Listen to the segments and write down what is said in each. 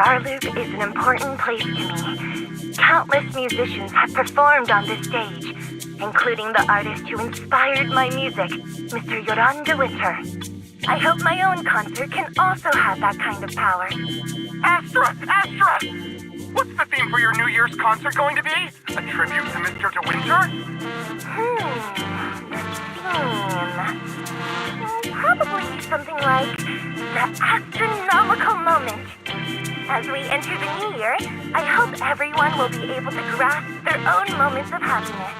Starloop is an important place to me. Countless musicians have performed on this stage, including the artist who inspired my music, Mr. Yoran de Winter. I hope my own concert can also have that kind of power. Astra! What's the theme for your New Year's concert going to be? A tribute to Mr. De Winter? The theme... probably something like the Astra-nomical moment. As we enter the new year, I hope everyone will be able to grasp their own moments of happiness.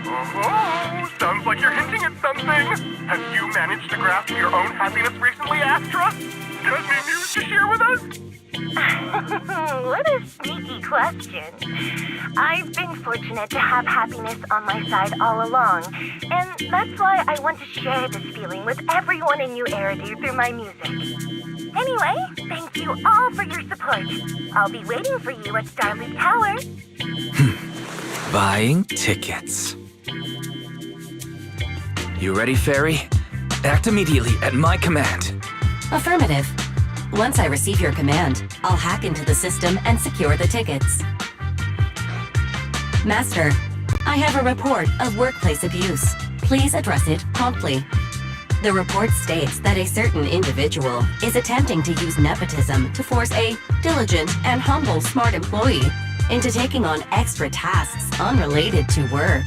Oh, sounds like you're hinting at something. Have you managed to grasp your own happiness recently, Astra? Got any news to share with us? What a sneaky question. I've been fortunate to have happiness on my side all along, and that's why I want to share this feeling with everyone in New Eridu through my music. Anyway, thank you all for your support. I'll be waiting for you at Starloop Tower. Buying tickets. You ready, Fairy? Act immediately at my command. Affirmative. Once I receive your command, I'll hack into the system and secure the tickets. Master, I have a report of workplace abuse. Please address it promptly. The report states that a certain individual is attempting to use nepotism to force a diligent and humble smart employee into taking on extra tasks unrelated to work.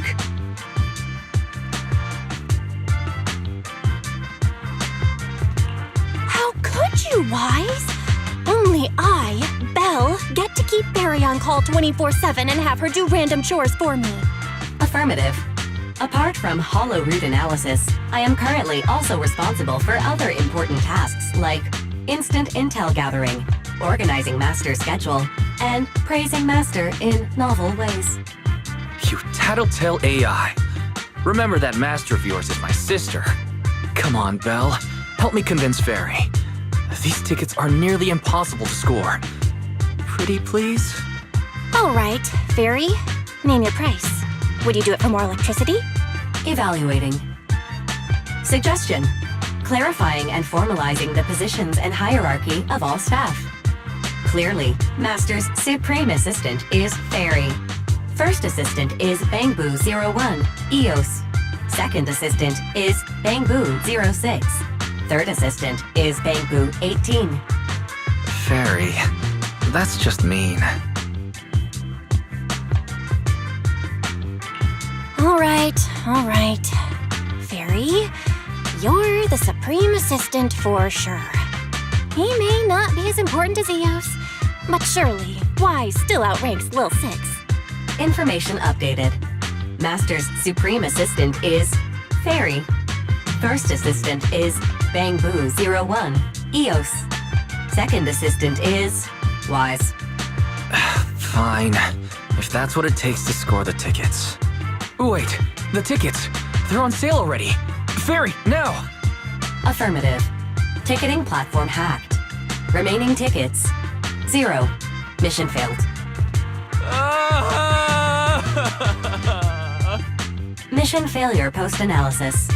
How could you, Wise? Only I, Belle, get to keep Barry on call 24/7 and have her do random chores for me. Affirmative. Apart from hollow root analysis, I am currently also responsible for other important tasks like instant intel gathering, organizing Master's schedule, and praising Master in novel ways. You tattletale AI. Remember that Master of yours is my sister. Come on, Belle. Help me convince Fairy. These tickets are nearly impossible to score. Pretty please? All right, Fairy, name your price. Would you do it for more electricity? Evaluating. Suggestion. Clarifying and formalizing the positions and hierarchy of all staff. Clearly, Master's Supreme Assistant is Fairy. First Assistant is Bangbu 01, EOS. Second Assistant is Bangbu 06. Third Assistant is Bangbu 18. Fairy, that's just mean. All right. Fairy, you're the Supreme Assistant for sure. He may not be as important as Eos, but surely Wise still outranks Lil Six. Information updated. Master's Supreme Assistant is Fairy. First Assistant is Bangbu 01, EOS. Second Assistant is Wise. Fine, if that's what it takes to score the tickets. Wait, the tickets! They're on sale already! Fairy, now! Affirmative. Ticketing platform hacked. Remaining tickets 0. Mission failed. Mission failure post-analysis.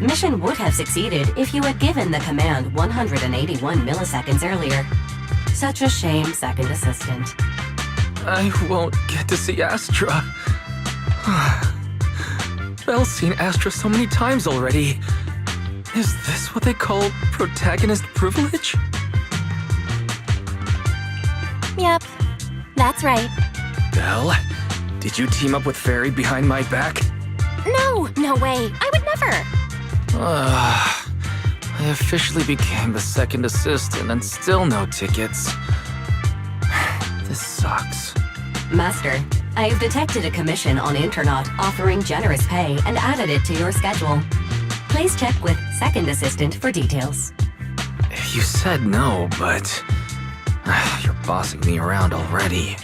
Mission would have succeeded if you had given the command 181 milliseconds earlier. Such a shame, Second Assistant. I won't get to see Astra. Belle's seen Astra so many times already. Is this what they call protagonist privilege? Yep, that's right. Belle, did you team up with Fairy behind my back? No way. I would never. I officially became the second assistant and still no tickets. This sucks. Master, I have detected a commission on Internaut offering generous pay and added it to your schedule. Please check with Second Assistant for details. You said no, but you're bossing me around already.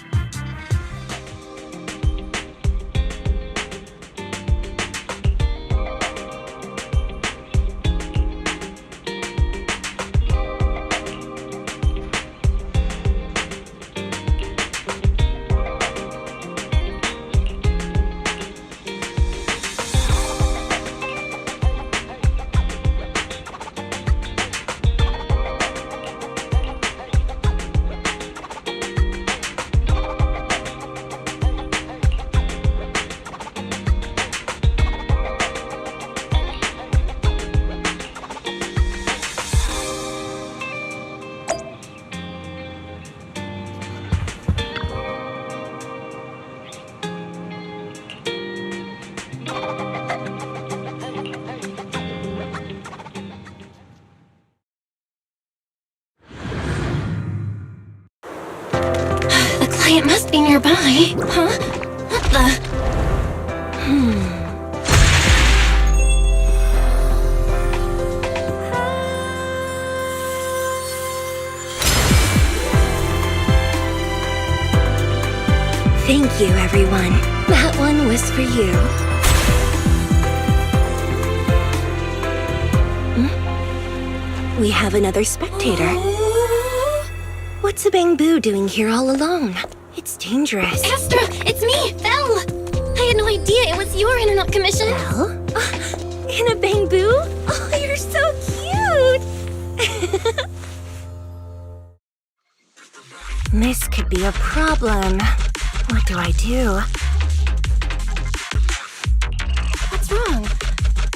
it must be nearby. Huh? What the? Thank you, everyone. That one was for you. We have another spectator. What's a bamboo doing here all alone? It's dangerous. Astra, it's me, Belle. I had no idea it was your internet commission. Belle? In a bamboo? Oh, you're so cute! This could be a problem. What do I do? What's wrong?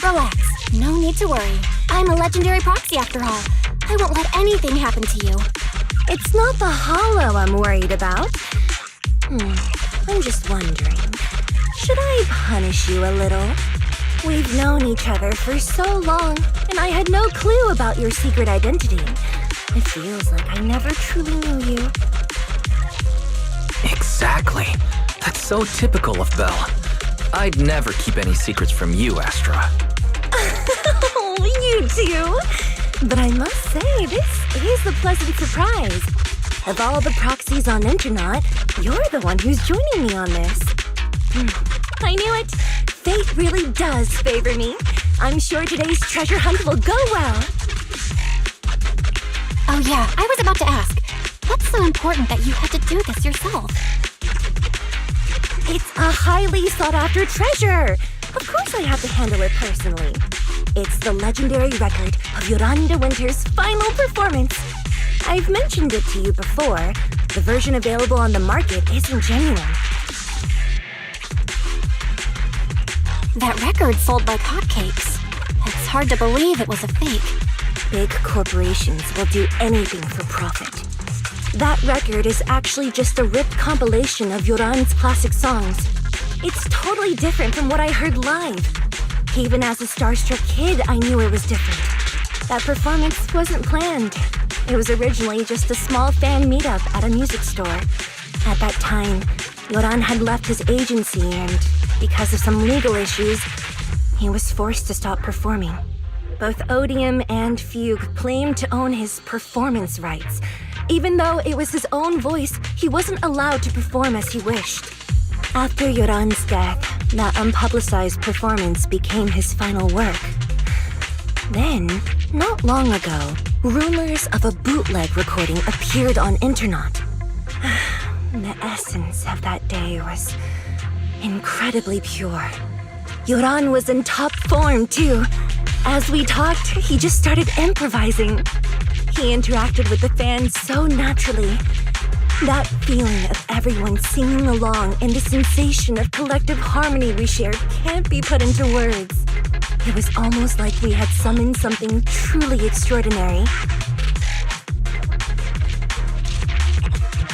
Relax. No need to worry. I'm a legendary proxy after all. I won't let anything happen to you. It's not the hollow I'm worried about. I'm just wondering, should I punish you a little? We've known each other for so long, and I had no clue about your secret identity. It feels like I never truly knew you. Exactly. That's so typical of Belle. I'd never keep any secrets from you, Astra. Oh, you too! But I must say, this is a pleasant surprise. Of all the proxies on Internet, you're the one who's joining me on this. I knew it! Fate really does favor me. I'm sure today's treasure hunt will go well. Oh yeah, I was about to ask. What's so important that you had to do this yourself? It's a highly sought-after treasure! Of course I have to handle it personally. It's the legendary record of Yolanda Winter's final performance. I've mentioned it to you before. The version available on the market isn't genuine. That record sold like hotcakes. It's hard to believe it was a fake. Big corporations will do anything for profit. That record is actually just a ripped compilation of Yoran's classic songs. It's totally different from what I heard live. Even as a starstruck kid, I knew it was different. That performance wasn't planned. It was originally just a small fan meetup at a music store. At that time, Yoran had left his agency and, because of some legal issues, he was forced to stop performing. Both Odium and Fugue claimed to own his performance rights. Even though it was his own voice, he wasn't allowed to perform as he wished. After Yoran's death, that unpublicized performance became his final work. Then, not long ago, rumors of a bootleg recording appeared on Internet. The essence of that day was incredibly pure. Yoran was in top form, too. As we talked, he just started improvising. He interacted with the fans so naturally. That feeling of everyone singing along and the sensation of collective harmony we shared can't be put into words. It was almost like we had summoned something truly extraordinary.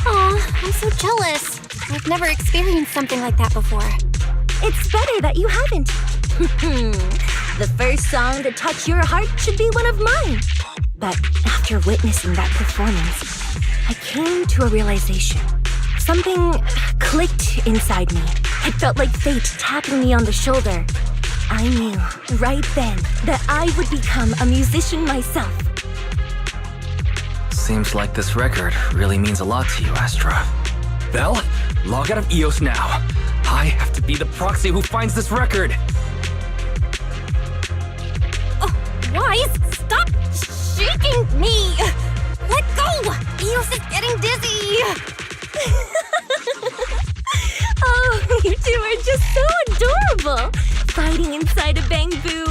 Aw, I'm so jealous. I've never experienced something like that before. It's better that you haven't. The first song to touch your heart should be one of mine. But after witnessing that performance, I came to a realization. Something clicked inside me. It felt like fate tapping me on the shoulder. I knew right then that I would become a musician myself. Seems like this record really means a lot to you, Astra. Belle, log out of EOS now. I have to be the proxy who finds this record. Oh, Wise, stop shaking me! Let go! EOS is getting dizzy! Oh, you two are just so adorable! Fighting inside a bamboo.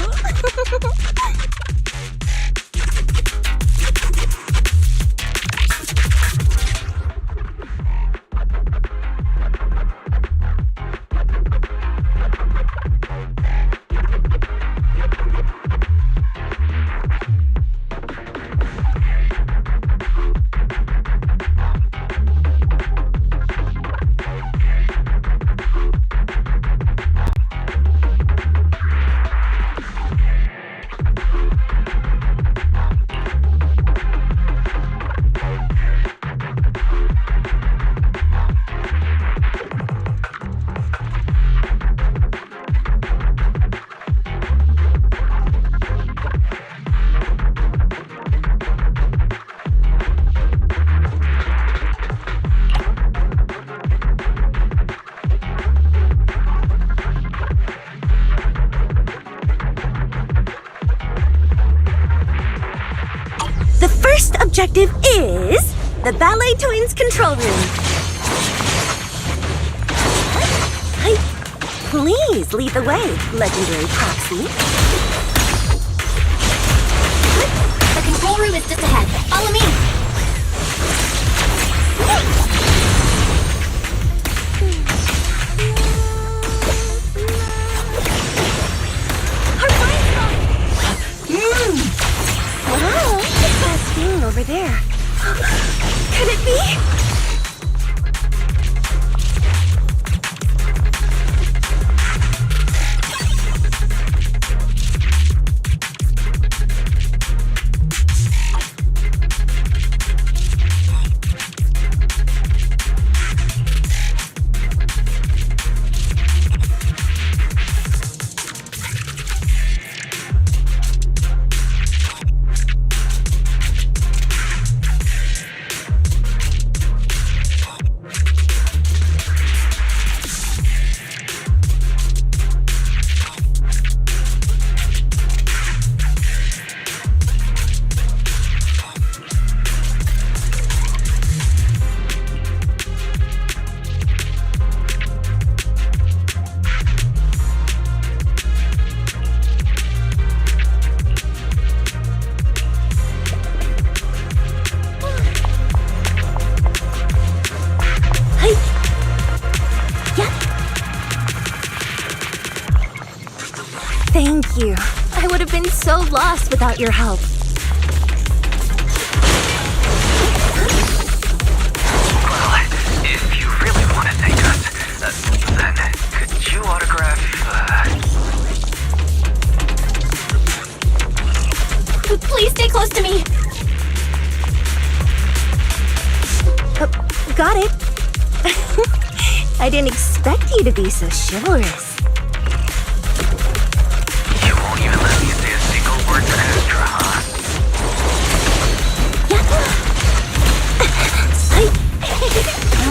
objective is the Ballet Twins control room. Please lead the way, legendary proxy. The control room is just ahead. Follow me. Wow, what's that thing over there? Could it be? Thank you. I would have been so lost without your help. Well, if you really want to thank us, then could you autograph, Please stay close to me. Got it. I didn't expect you to be so chivalrous. You won't even let me say a single word to Astra, huh?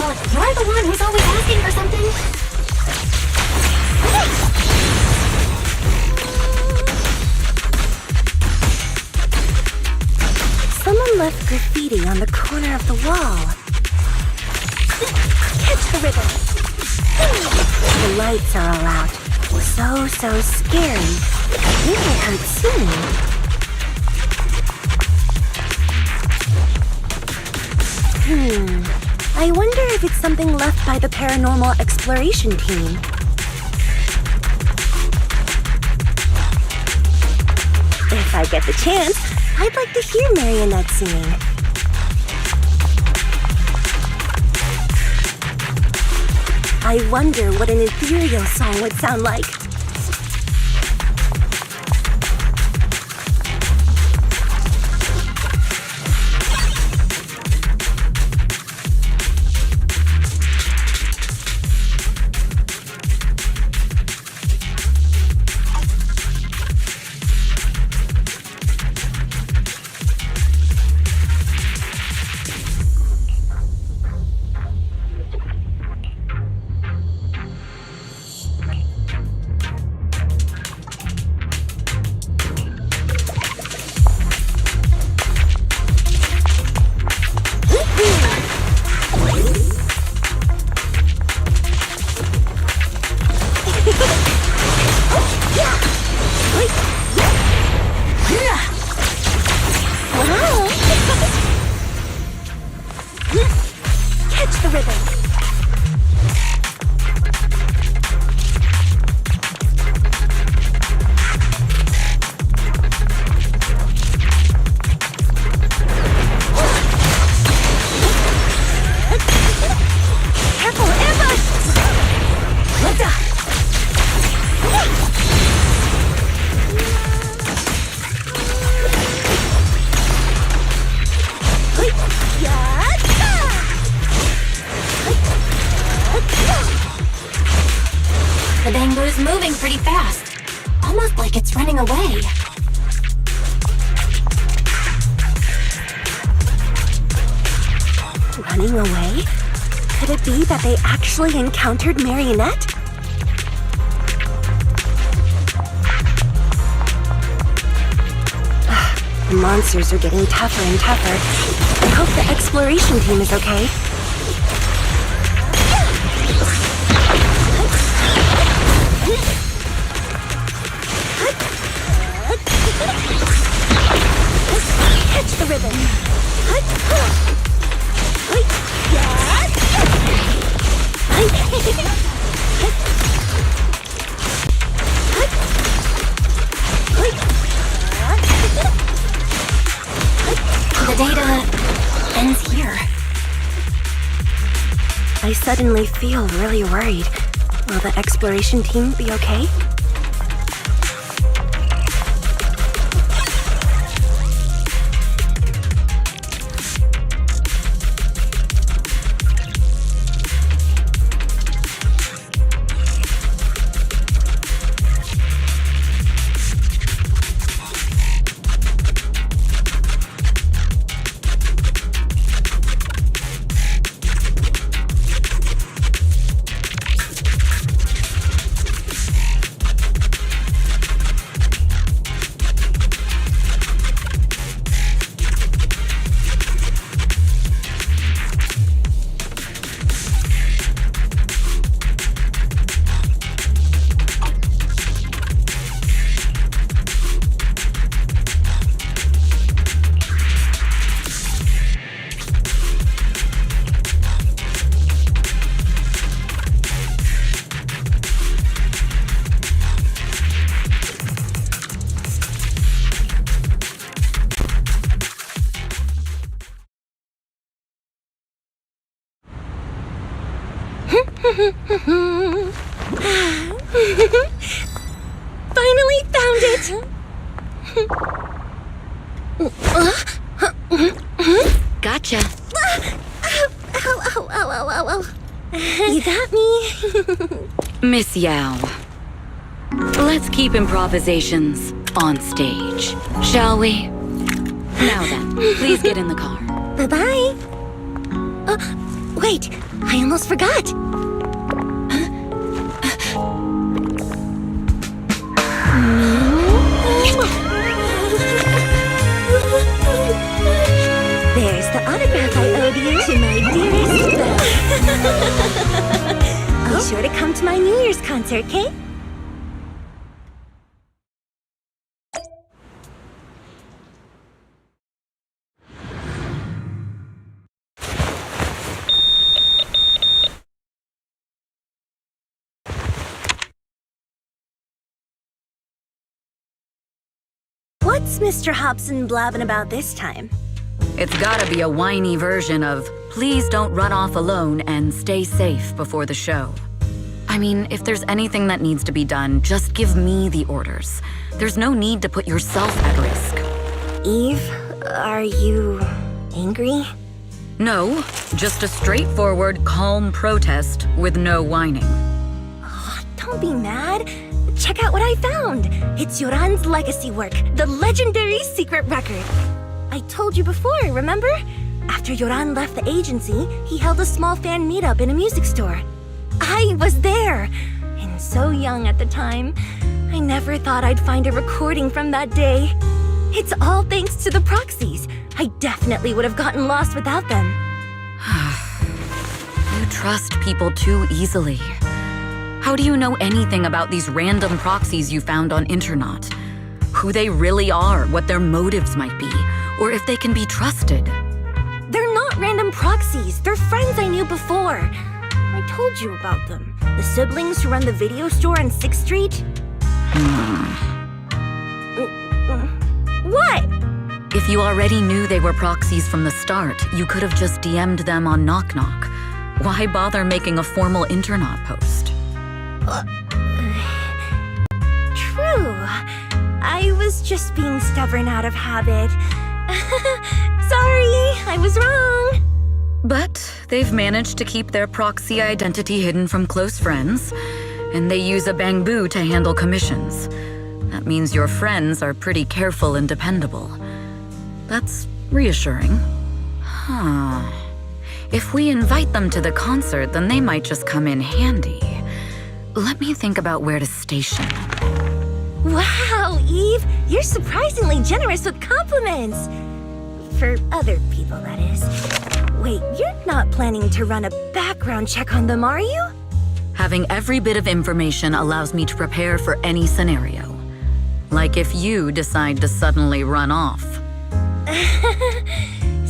Well, you're the one who's always asking for something. Someone left graffiti on the corner of the wall. Catch the ribbon. The lights are all out. So scary. It may hurt soon. I wonder if it's something left by the paranormal exploration team. If I get the chance, I'd like to hear Marionette singing. I wonder what an ethereal song would sound like. Catch the ribbon. Careful, ambush! Let's go! The bamboo's moving pretty fast. Almost like it's running away. Running away? Could it be that they actually encountered Marionette? The monsters are getting tougher and tougher. I hope the exploration team is okay. Catch the ribbon. The data ends here. I suddenly feel really worried. Will the exploration team be okay? Finally found it! Gotcha. Ow. You got me. Miss Yao. Let's keep improvisations on stage, shall we? Now then, please get in the car. Bye-bye. Wait, I almost forgot. There's the autograph I owed you to my dearest Belle. Be sure to come to my New Year's concert, okay? What's Mr. Hobson blabbing about this time? It's gotta be a whiny version of, please don't run off alone and stay safe before the show. I mean, if there's anything that needs to be done, just give me the orders. There's no need to put yourself at risk. Eve, are you angry? No, just a straightforward, calm protest with no whining. Oh, don't be mad. Check out what I found. It's Yoran's legacy work, the legendary secret record. I told you before, remember? After Yoran left the agency, he held a small fan meetup in a music store. I was there, and so young at the time. I never thought I'd find a recording from that day. It's all thanks to the proxies. I definitely would have gotten lost without them. You trust people too easily. How do you know anything about these random proxies you found on Internet? Who they really are, what their motives might be, or if they can be trusted? They're not random proxies. They're friends I knew before. I told you about them. The siblings who run the video store on 6th Street. What? If you already knew they were proxies from the start, you could have just DM'd them on Knock Knock. Why bother making a formal Internet post? True. I was just being stubborn out of habit. Sorry, I was wrong. But they've managed to keep their proxy identity hidden from close friends, and they use a bamboo to handle commissions. That means your friends are pretty careful and dependable. That's reassuring. Huh. If we invite them to the concert, then they might just come in handy. Let me think about where to station them. Wow, Eve, you're You're surprisingly generous with compliments. For other people, that is. Wait, you're not planning to run a background check on them, are you? Having every bit of information allows me to prepare for any scenario. Like if you decide to suddenly run off.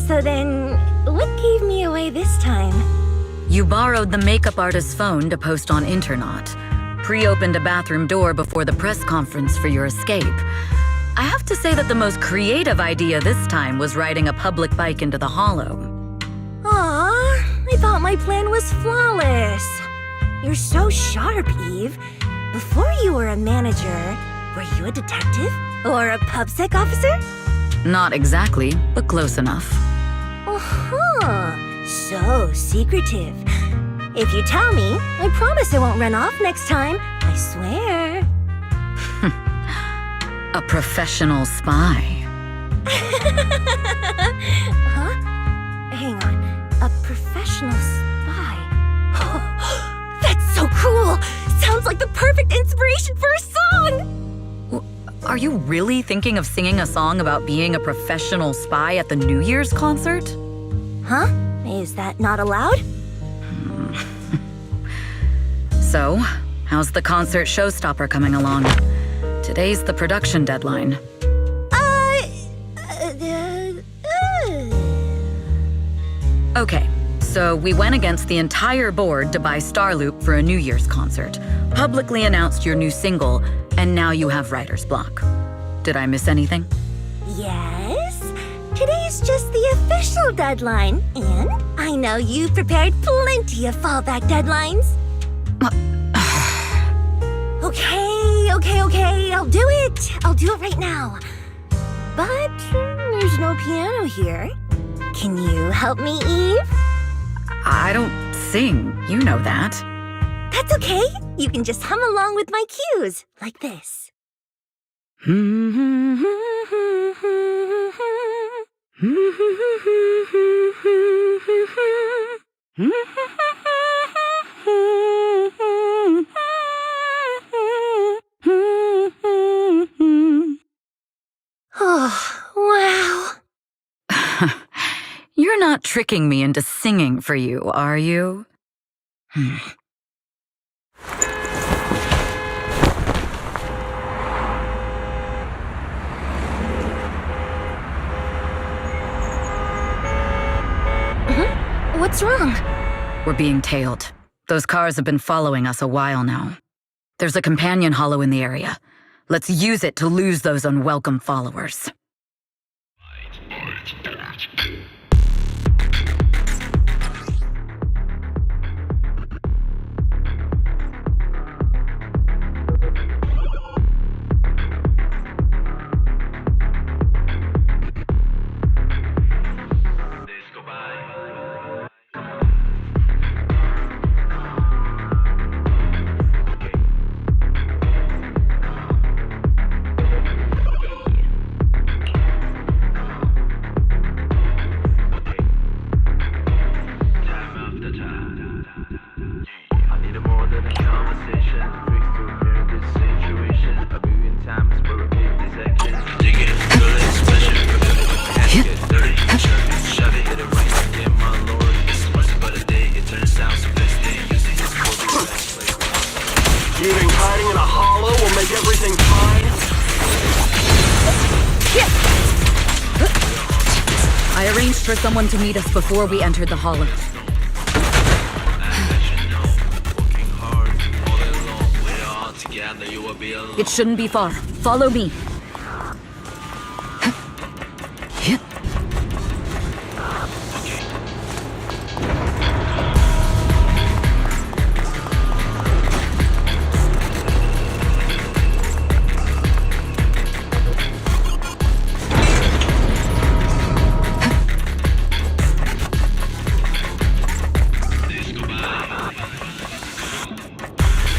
So then, what gave me away this time? You borrowed the makeup artist's phone to post on Internet, pre-opened a bathroom door before the press conference for your escape. I have to say that the most creative idea this time was riding a public bike into the hollow. Aw, I thought my plan was flawless. You're so sharp, Eve. Before you were a manager, were you a detective? Or a PubSec officer? Not exactly, but close enough. Uh-huh. So secretive. If you tell me, I promise I won't run off next time. I swear. A professional spy. Huh? Hang on. A professional spy. That's so cool! Sounds like the perfect inspiration for a song! Are you really thinking of singing a song about being a professional spy at the New Year's concert? Huh? Is that not allowed? So, how's the concert showstopper coming along? Today's the production deadline. Okay, so we went against the entire board to buy Starloop for a New Year's concert, publicly announced your new single, and now you have writer's block. Did I miss anything? Yes. Today's just the official deadline, and I know you've prepared plenty of fallback deadlines. Okay, I'll do it. I'll do it right now. But there's no piano here. Can you help me, Eve? I don't sing, you know that. That's okay. You can just hum along with my cues, like this. Oh, wow. You're not tricking me into singing for you, are you? What's wrong? We're being tailed. Those cars have been following us a while now. There's a companion hollow in the area. Let's use it to lose those unwelcome followers. You think hiding in a hollow will make everything fine? I arranged for someone to meet us before we entered the hollow. It shouldn't be far. Follow me.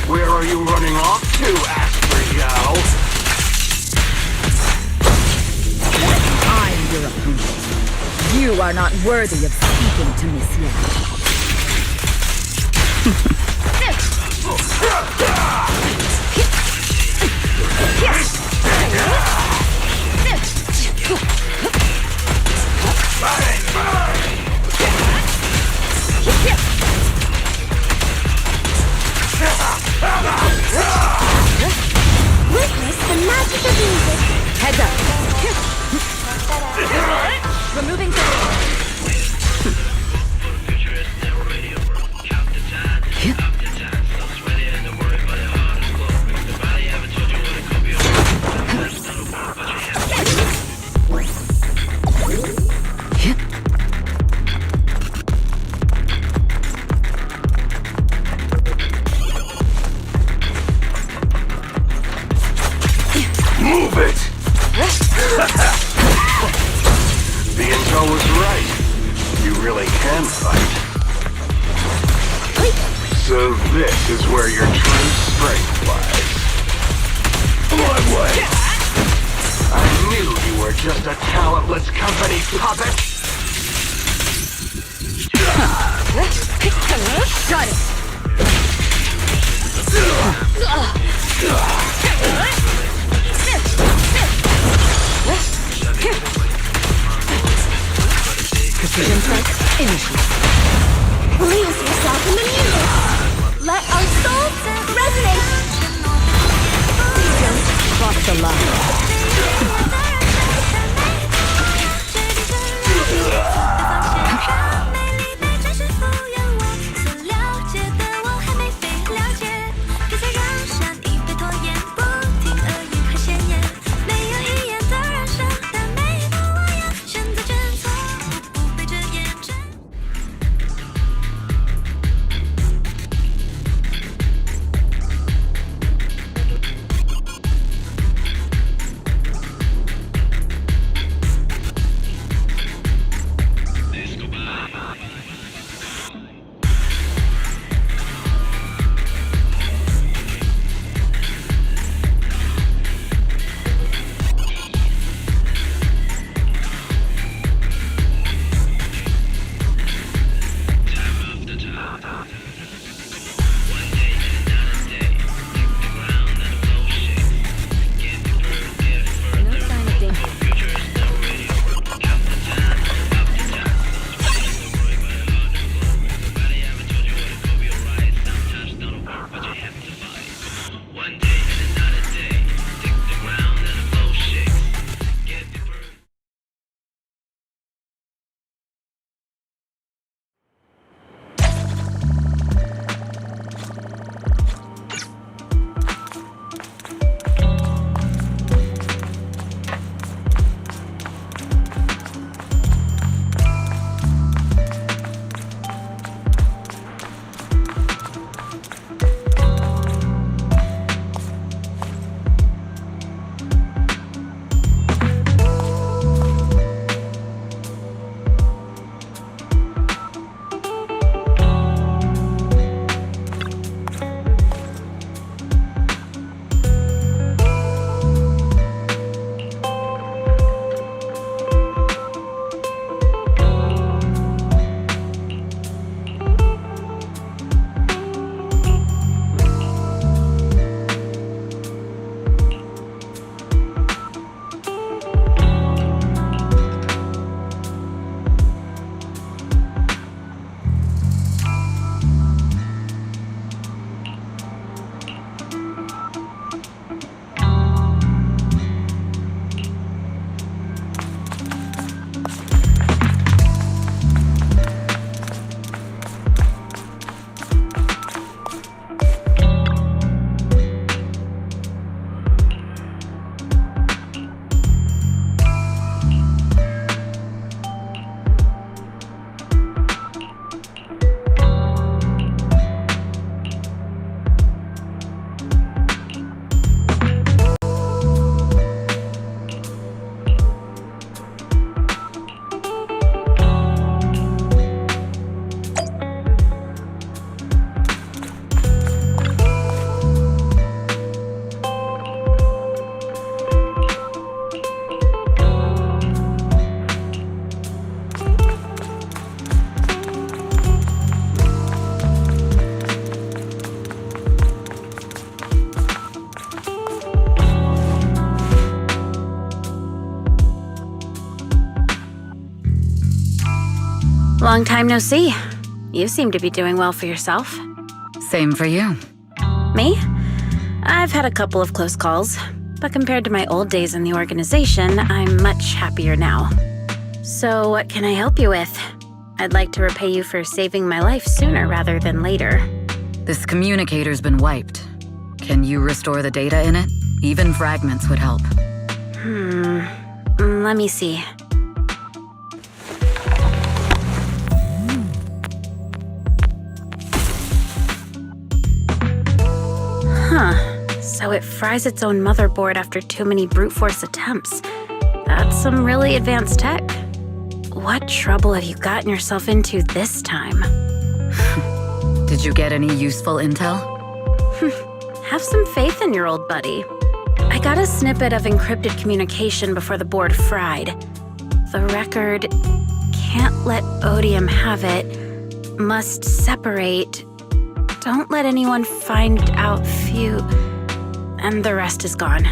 Where are you running off to, Astra-nomical? I'm your opponent. You are not worthy of speaking to Miss Yao. gunfight. So this is where your true strength lies. Bloodway! I knew you were just a talentless company puppet! Shut it! Precision strike initiated. Lose yourself in the music. Let our souls resonate. Don't cross the line. Long time no see. You seem to be doing well for yourself. Same for you. Me? I've had a couple of close calls, but compared to my old days in the organization, I'm much happier now. So what can I help you with? I'd like to repay you for saving my life sooner rather than later. This communicator's been wiped. Can you restore the data in it? Even fragments would help. Let me see. So it fries its own motherboard after too many brute force attempts. That's some really advanced tech. What trouble have you gotten yourself into this time? Did you get any useful intel? Have some faith in your old buddy. I got a snippet of encrypted communication before the board fried. The record can't let Odium have it. Must separate. Don't let anyone find out Fugue. And the rest is gone.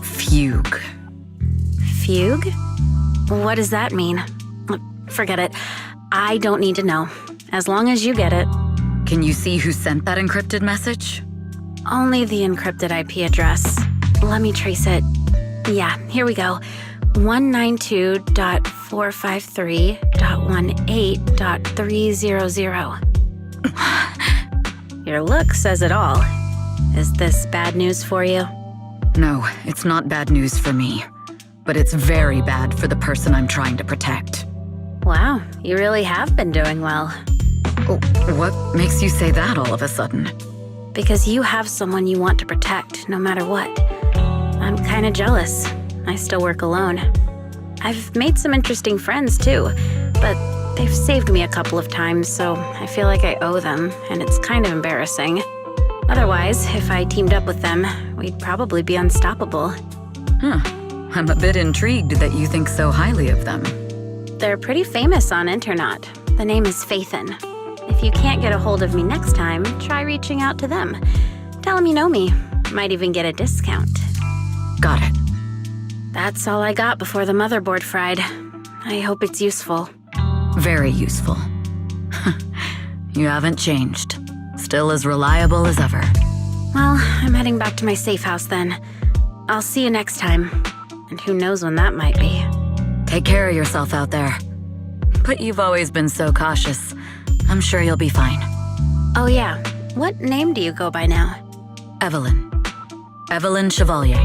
Fugue. Fugue? What does that mean? Forget it. I don't need to know. As long as you get it. Can you see who sent that encrypted message? Only the encrypted IP address. Let me trace it. Yeah, here we go. 192.453.18.300. Your look says it all. Is this bad news for you? No, it's not bad news for me. But it's very bad for the person I'm trying to protect. Wow, you really have been doing well. Oh, what makes you say that all of a sudden? Because you have someone you want to protect, no matter what. I'm kinda jealous. I still work alone. I've made some interesting friends too, but they've saved me a couple of times, so I feel like I owe them, and it's kind of embarrassing. Otherwise, if I teamed up with them, we'd probably be unstoppable. Huh. I'm a bit intrigued that you think so highly of them. They're pretty famous on Internaut. The name is Phaethon. If you can't get a hold of me next time, try reaching out to them. Tell them you know me. Might even get a discount. Got it. That's all I got before the motherboard fried. I hope it's useful. Very useful. You haven't changed. Still as reliable as ever. Well, I'm heading back to my safe house then. I'll see you next time. And who knows when that might be. Take care of yourself out there. But you've always been so cautious. I'm sure you'll be fine. Oh yeah, what name do you go by now? Evelyn. Evelyn Chevalier.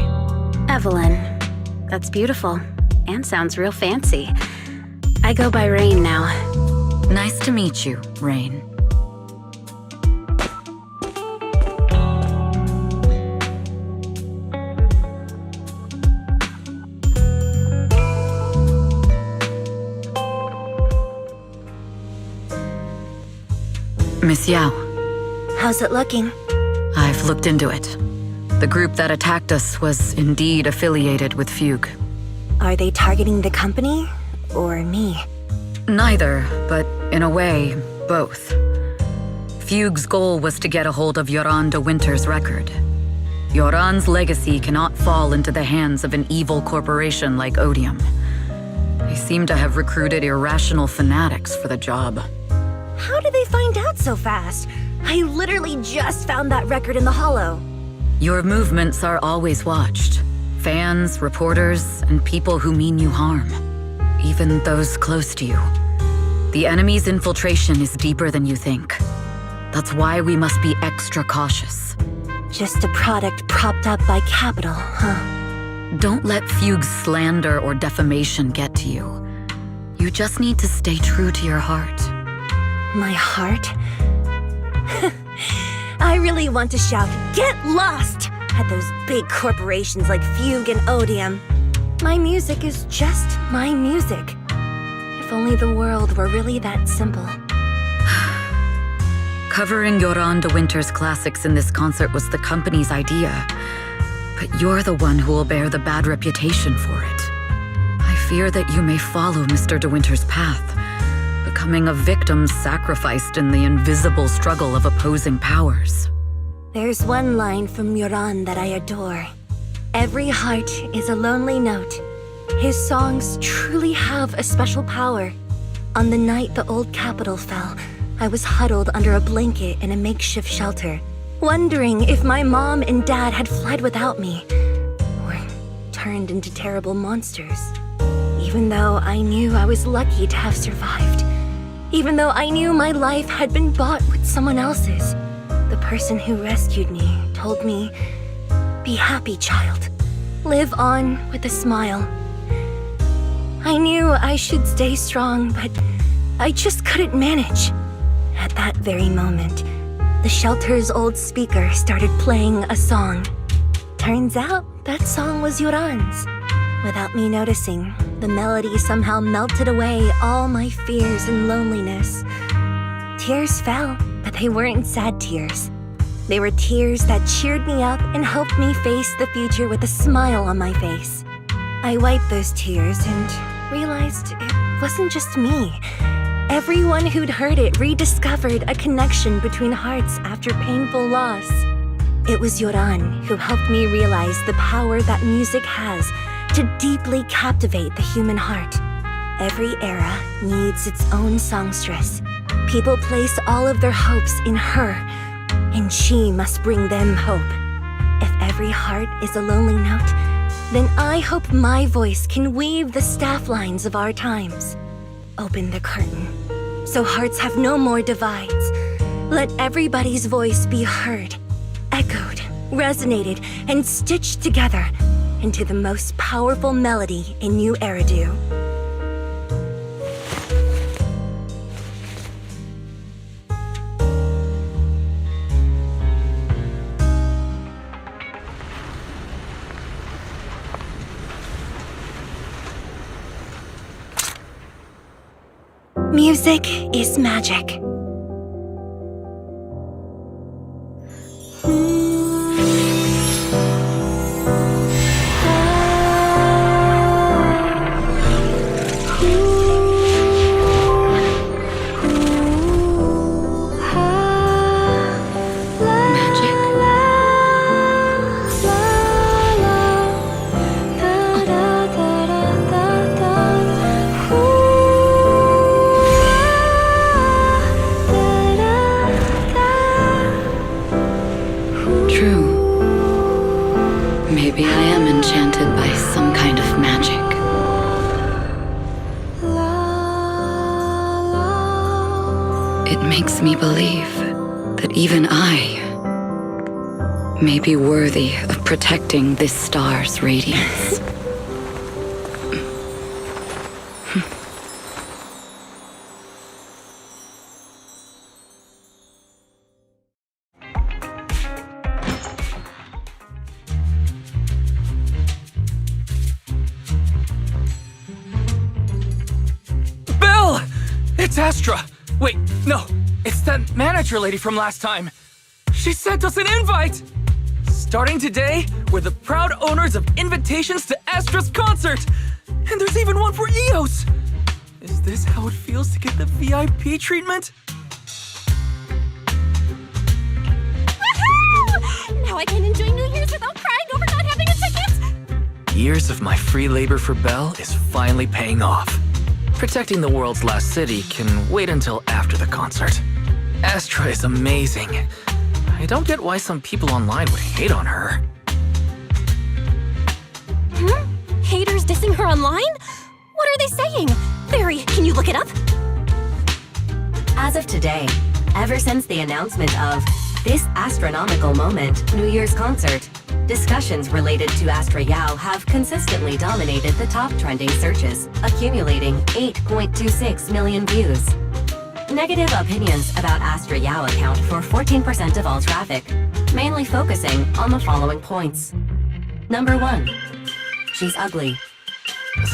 Evelyn. That's beautiful. And sounds real fancy. I go by Rain now. Nice to meet you, Rain. Miss Yao. How's it looking? I've looked into it. The group that attacked us was indeed affiliated with Fugue. Are they targeting the company or me? Neither, but in a way, both. Fugue's goal was to get a hold of Yoran de Winter's record. Yoran's legacy cannot fall into the hands of an evil corporation like Odium. They seem to have recruited irrational fanatics for the job. How did they find out so fast? I literally just found that record in the hollow. Your movements are always watched. Fans, reporters, and people who mean you harm. Even those close to you. The enemy's infiltration is deeper than you think. That's why we must be extra cautious. Just a product propped up by capital, huh? Don't let Fugue's slander or defamation get to you. You just need to stay true to your heart. My heart? I really want to shout, "Get lost!" at those big corporations like Fugue and Odium. My music is just my music. If only the world were really that simple. Covering Yoran de Winter's classics in this concert was the company's idea. But you're the one who will bear the bad reputation for it. I fear that you may follow Mr. de Winter's path, becoming a victim sacrificed in the invisible struggle of opposing powers. There's one line from Yoran that I adore. Every heart is a lonely note. His songs truly have a special power. On the night the old capital fell, I was huddled under a blanket in a makeshift shelter, wondering if my mom and dad had fled without me, or turned into terrible monsters. Even though I knew I was lucky to have survived. Even though I knew my life had been bought with someone else's, the person who rescued me told me, "Be happy, child. Live on with a smile." I knew I should stay strong, but I just couldn't manage. At that very moment, the shelter's old speaker started playing a song. Turns out that song was Yoran's. Without me noticing, the melody somehow melted away all my fears and loneliness. Tears fell, but they weren't sad tears. They were tears that cheered me up and helped me face the future with a smile on my face. I wiped those tears and realized it wasn't just me. Everyone who'd heard it rediscovered a connection between hearts after painful loss. It was Yoran who helped me realize the power that music has to deeply captivate the human heart. Every era needs its own songstress. People place all of their hopes in her, and she must bring them hope. If every heart is a lonely note, then I hope my voice can weave the staff lines of our times. Open the curtain, so hearts have no more divides. Let everybody's voice be heard, echoed, resonated, and stitched together into the most powerful melody in New Eridu. Music is magic. Maybe I am enchanted by some kind of magic. It makes me believe that even I may be worthy of protecting this star's radiance. It's Astra! Wait, no, it's that manager lady from last time. She sent us an invite! Starting today, we're the proud owners of invitations to Astra's concert! And there's even one for EOS! Is this how it feels to get the VIP treatment? Woohoo! Now I can enjoy New Year's without crying over not having a ticket! Years of my free labor for Belle is finally paying off. Protecting the world's last city can wait until after the concert. Astra is amazing. I don't get why some people online would hate on her. Haters dissing her online? What are they saying? Fairy, can you look it up? As of today, ever since the announcement of this astronomical moment New Year's concert, discussions related to Astra Yao have consistently dominated the top trending searches, accumulating 8.26 million views. Negative opinions about Astra Yao account for 14% of all traffic, mainly focusing on the following points. Number 1. She's ugly.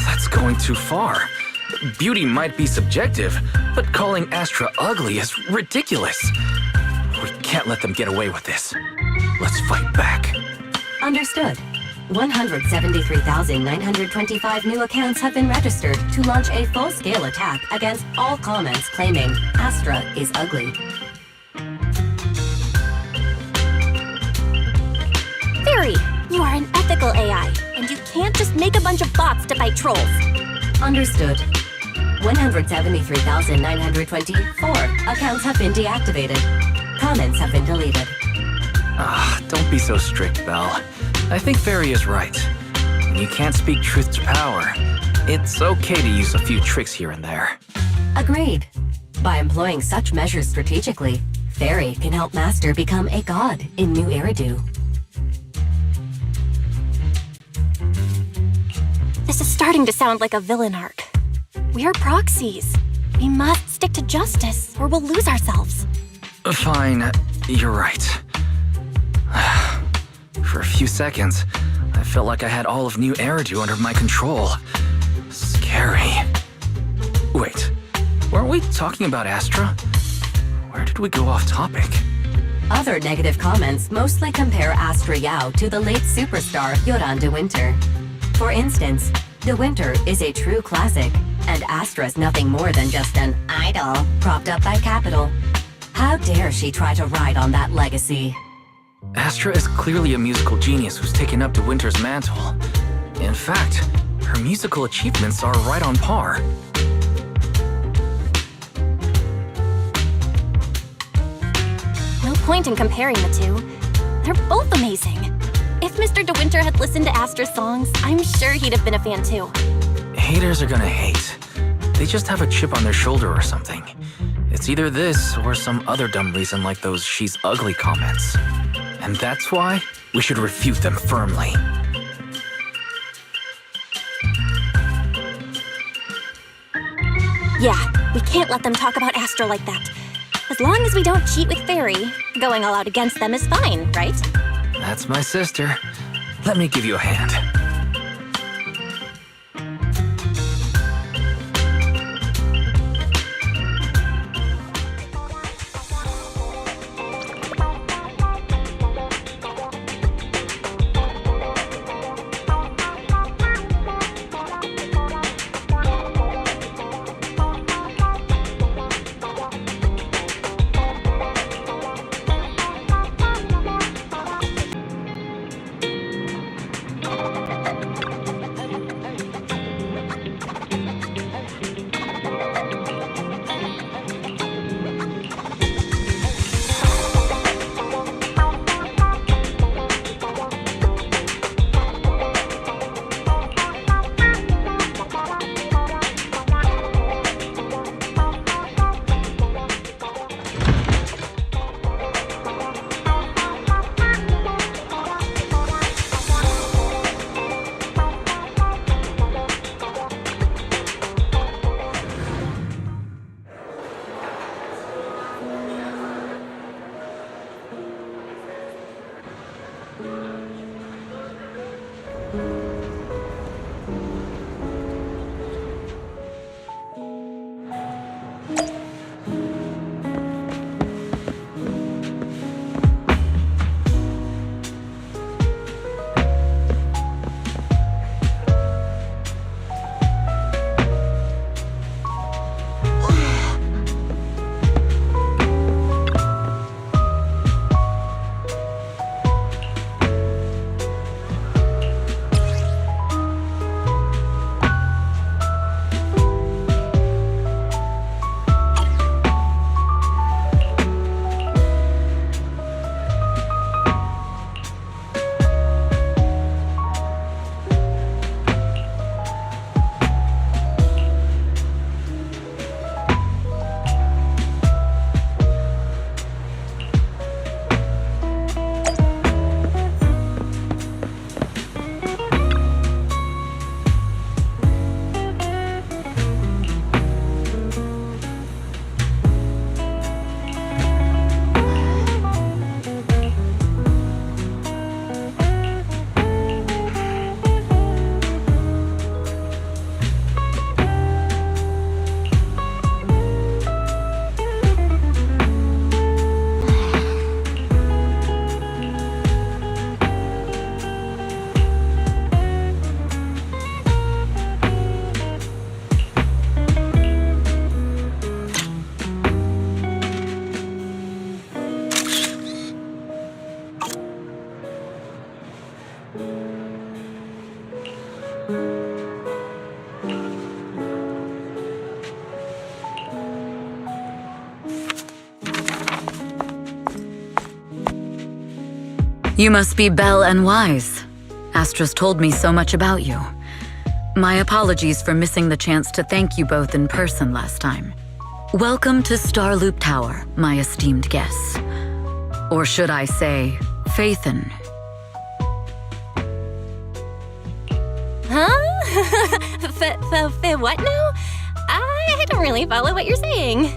That's going too far. Beauty might be subjective, but calling Astra ugly is ridiculous. We can't let them get away with this. Let's fight back. Understood. 173,925 new accounts have been registered to launch a full-scale attack against all comments claiming Astra is ugly. Fairy, you are an ethical AI, and you can't just make a bunch of bots to fight trolls. Understood. 173,924 accounts have been deactivated. Comments have been deleted. Don't be so strict, Belle. I think Fairy is right. When you can't speak truth to power, it's okay to use a few tricks here and there. Agreed. By employing such measures strategically, Fairy can help Master become a god in New Eridu. This is starting to sound like a villain arc. We're proxies. We must stick to justice, or we'll lose ourselves. Fine, you're right. For a few seconds, I felt like I had all of New Eridu under my control. Scary. Wait, weren't we talking about Astra? Where did we go off topic? Other negative comments mostly compare Astra Yao to the late superstar Yoran de Winter. For instance, De Winter is a true classic, and Astra's nothing more than just an idol propped up by capital. How dare she try to ride on that legacy? Astra is clearly a musical genius who's taken up De Winter's mantle. In fact, her musical achievements are right on par. No point in comparing the two. They're both amazing. If Mr. De Winter had listened to Astra's songs, I'm sure he'd have been a fan too. Haters are gonna hate. They just have a chip on their shoulder or something. It's either this or some other dumb reason like those "she's ugly" comments. And that's why we should refute them firmly. Yeah, we can't let them talk about Astra like that. As long as we don't cheat with Fairy, going all out against them is fine, right? That's my sister. Let me give you a hand. You must be Belle and Wise. Astra's told me so much about you. My apologies for missing the chance to thank you both in person last time. Welcome to Starloop Tower, my esteemed guests. Or should I say, Faithin. Huh? What now? I don't really follow what you're saying.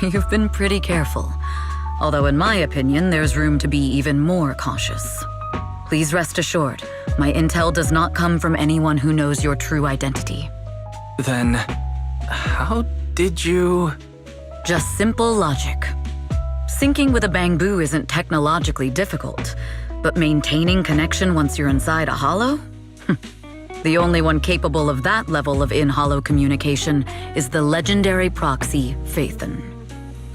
You've been pretty careful. Although in my opinion, there's room to be even more cautious. Please rest assured, My intel does not come from anyone who knows your true identity. Then, how did you... Just simple logic. Syncing with a bamboo isn't technologically difficult, but maintaining connection once you're inside a hollow? The only one capable of that level of in-hollow communication is the legendary proxy, Phaethon.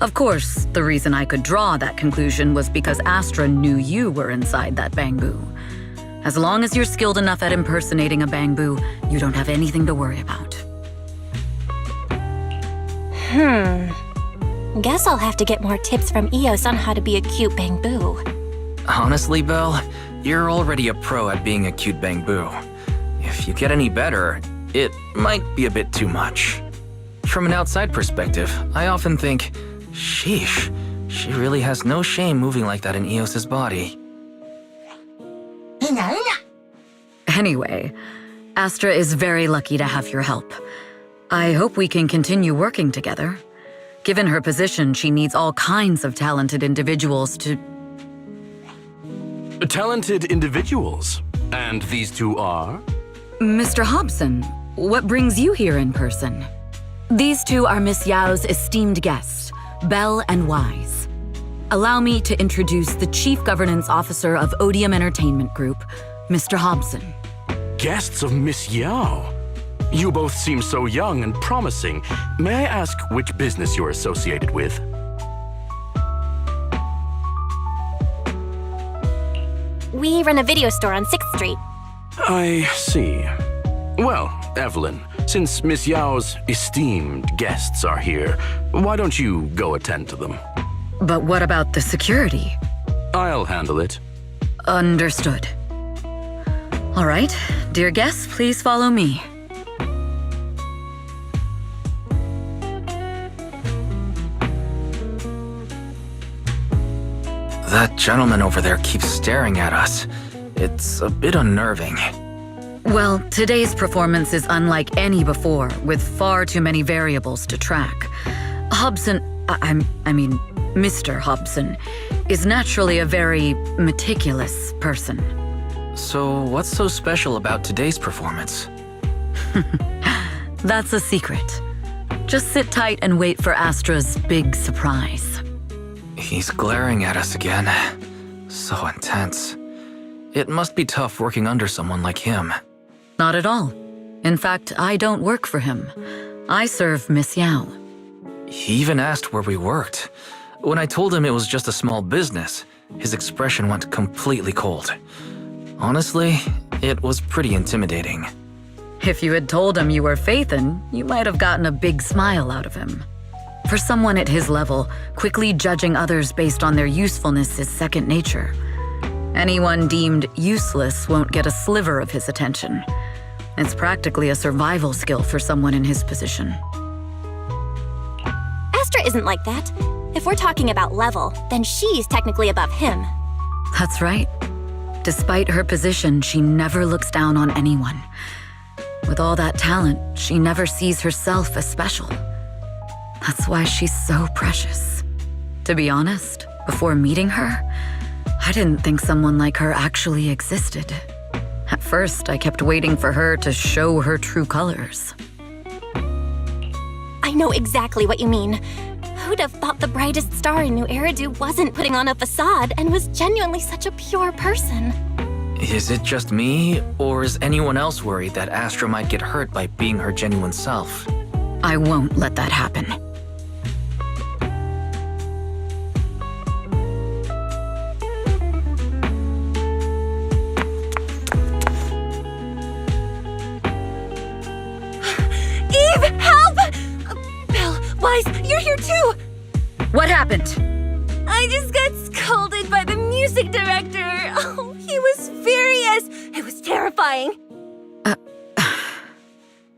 Of course, the reason I could draw that conclusion was because Astra knew you were inside that bamboo. As long as you're skilled enough at impersonating a bamboo, you don't have anything to worry about. Guess I'll have to get more tips from Eos on how to be a cute bamboo. Honestly, Belle, you're already a pro at being a cute bamboo. If you get any better, it might be a bit too much. From an outside perspective, I often think, sheesh, she really has no shame moving like that in Eos's body. Anyway, Astra is very lucky to have your help. I hope we can continue working together. Given her position, she needs all kinds of talented individuals to... Talented individuals? And these two are? Mr. Hobson, what brings you here in person? These two are Miss Yao's esteemed guests, Belle and Wise. Allow me to introduce the Chief Governance Officer of Odium Entertainment Group, Mr. Hobson. Guests of Miss Yao? You both seem so young and promising. May I ask which business you're associated with? We run a video store on 6th Street. I see. Well, Evelyn, since Miss Yao's esteemed guests are here, why don't you go attend to them? But what about the security? I'll handle it. Understood. All right, dear guests, please follow me. That gentleman over there keeps staring at us. It's a bit unnerving. Well, today's performance is unlike any before, with far too many variables to track. Hobson, Mr. Hobson, is naturally a very meticulous person. So what's so special about today's performance? That's a secret. Just sit tight and wait for Astra's big surprise. He's glaring at us again. So intense. It must be tough working under someone like him. Not at all. In fact, I don't work for him. I serve Miss Yao. He even asked where we worked. When I told him it was just a small business, his expression went completely cold. Honestly, it was pretty intimidating. If you had told him you were Phaethon, you might have gotten a big smile out of him. For someone at his level, quickly judging others based on their usefulness is second nature. Anyone deemed useless won't get a sliver of his attention. It's practically a survival skill for someone in his position. Astra isn't like that. If we're talking about level, then she's technically above him. That's right. Despite her position, she never looks down on anyone. With all that talent, she never sees herself as special. That's why she's so precious. To be honest, before meeting her, I didn't think someone like her actually existed. At first, I kept waiting for her to show her true colors. I know exactly what you mean. Who'd have thought the brightest star in New Eridu wasn't putting on a facade and was genuinely such a pure person? Is it just me, or is anyone else worried that Astra might get hurt by being her genuine self? I won't let that happen. Eve, help! Belle, Wise, you're here too! What happened? I just got scolded by the music director. Oh, he was furious. It was terrifying.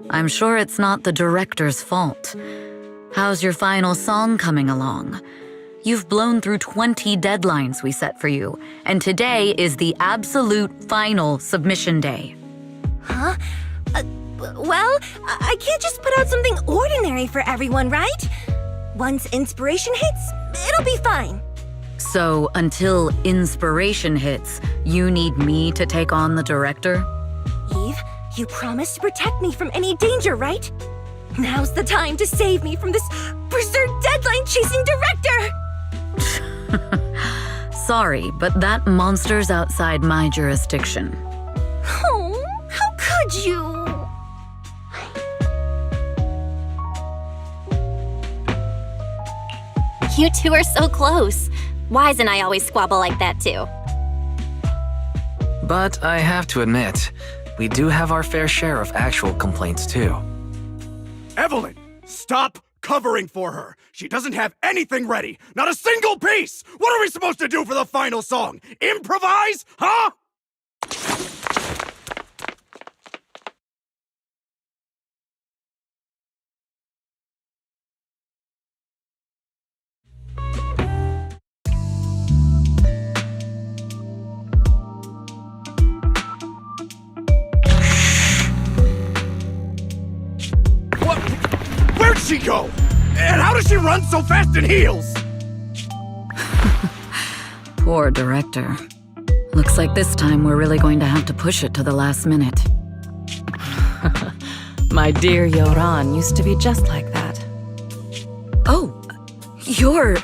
I'm sure it's not the director's fault. How's your final song coming along? You've blown through 20 deadlines we set for you, and today is the absolute final submission day. Huh? Well, I can't just put out something ordinary for everyone, right? Once inspiration hits, it'll be fine. So, until inspiration hits, you need me to take on the director? Eve, you promised to protect me from any danger, right? Now's the time to save me from this berserk deadline-chasing director! Sorry, but that monster's outside my jurisdiction. Oh, how could you? You two are so close. Wise and I always squabble like that too. But I have to admit, we do have our fair share of actual complaints too. Evelyn, stop covering for her. She doesn't have anything ready. Not a single piece. What are we supposed to do for the final song? Improvise? Huh? Where'd she go? And how does she run so fast in heels? Poor director. Looks like this time we're really going to have to push it to the last minute. My dear Yoran used to be just like that. Oh, you're...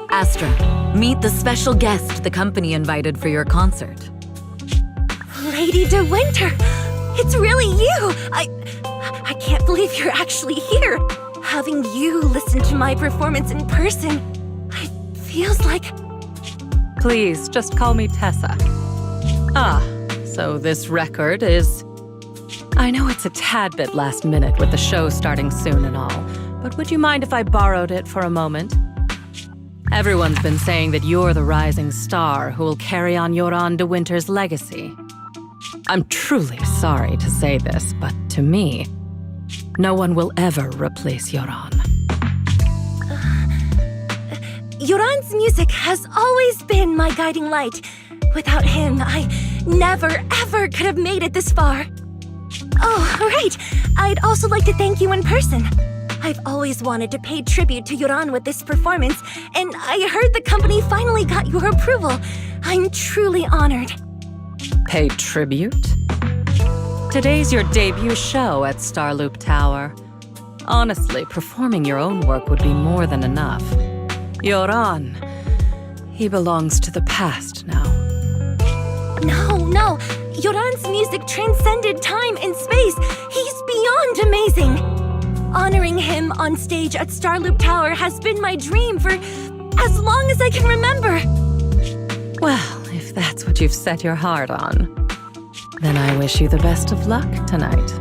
Astra, meet the special guest the company invited for your concert. Lady De Winter! It's really you! I can't believe you're actually here! Having you listen to my performance in person, it feels like... Please, just call me Tessa. Ah, so this record is... I know it's a tad bit last minute with the show starting soon and all, but would you mind if I borrowed it for a moment? Everyone's been saying that you're the rising star who will carry on Yoran De Winter's legacy. I'm truly sorry to say this, but to me, no one will ever replace Yoran. Yoran's music has always been my guiding light. Without him, I never, ever could have made it this far. Oh, right. I'd also like to thank you in person. I've always wanted to pay tribute to Yoran with this performance, and I heard the company finally got your approval. I'm truly honored. Pay tribute? Today's your debut show at Starloop Tower. Honestly, performing your own work would be more than enough. Yoran, he belongs to the past now. No. Yoran's music transcended time and space. He's beyond amazing. Honoring him on stage at Starloop Tower has been my dream for as long as I can remember. Well, if that's what you've set your heart on, then I wish you the best of luck tonight.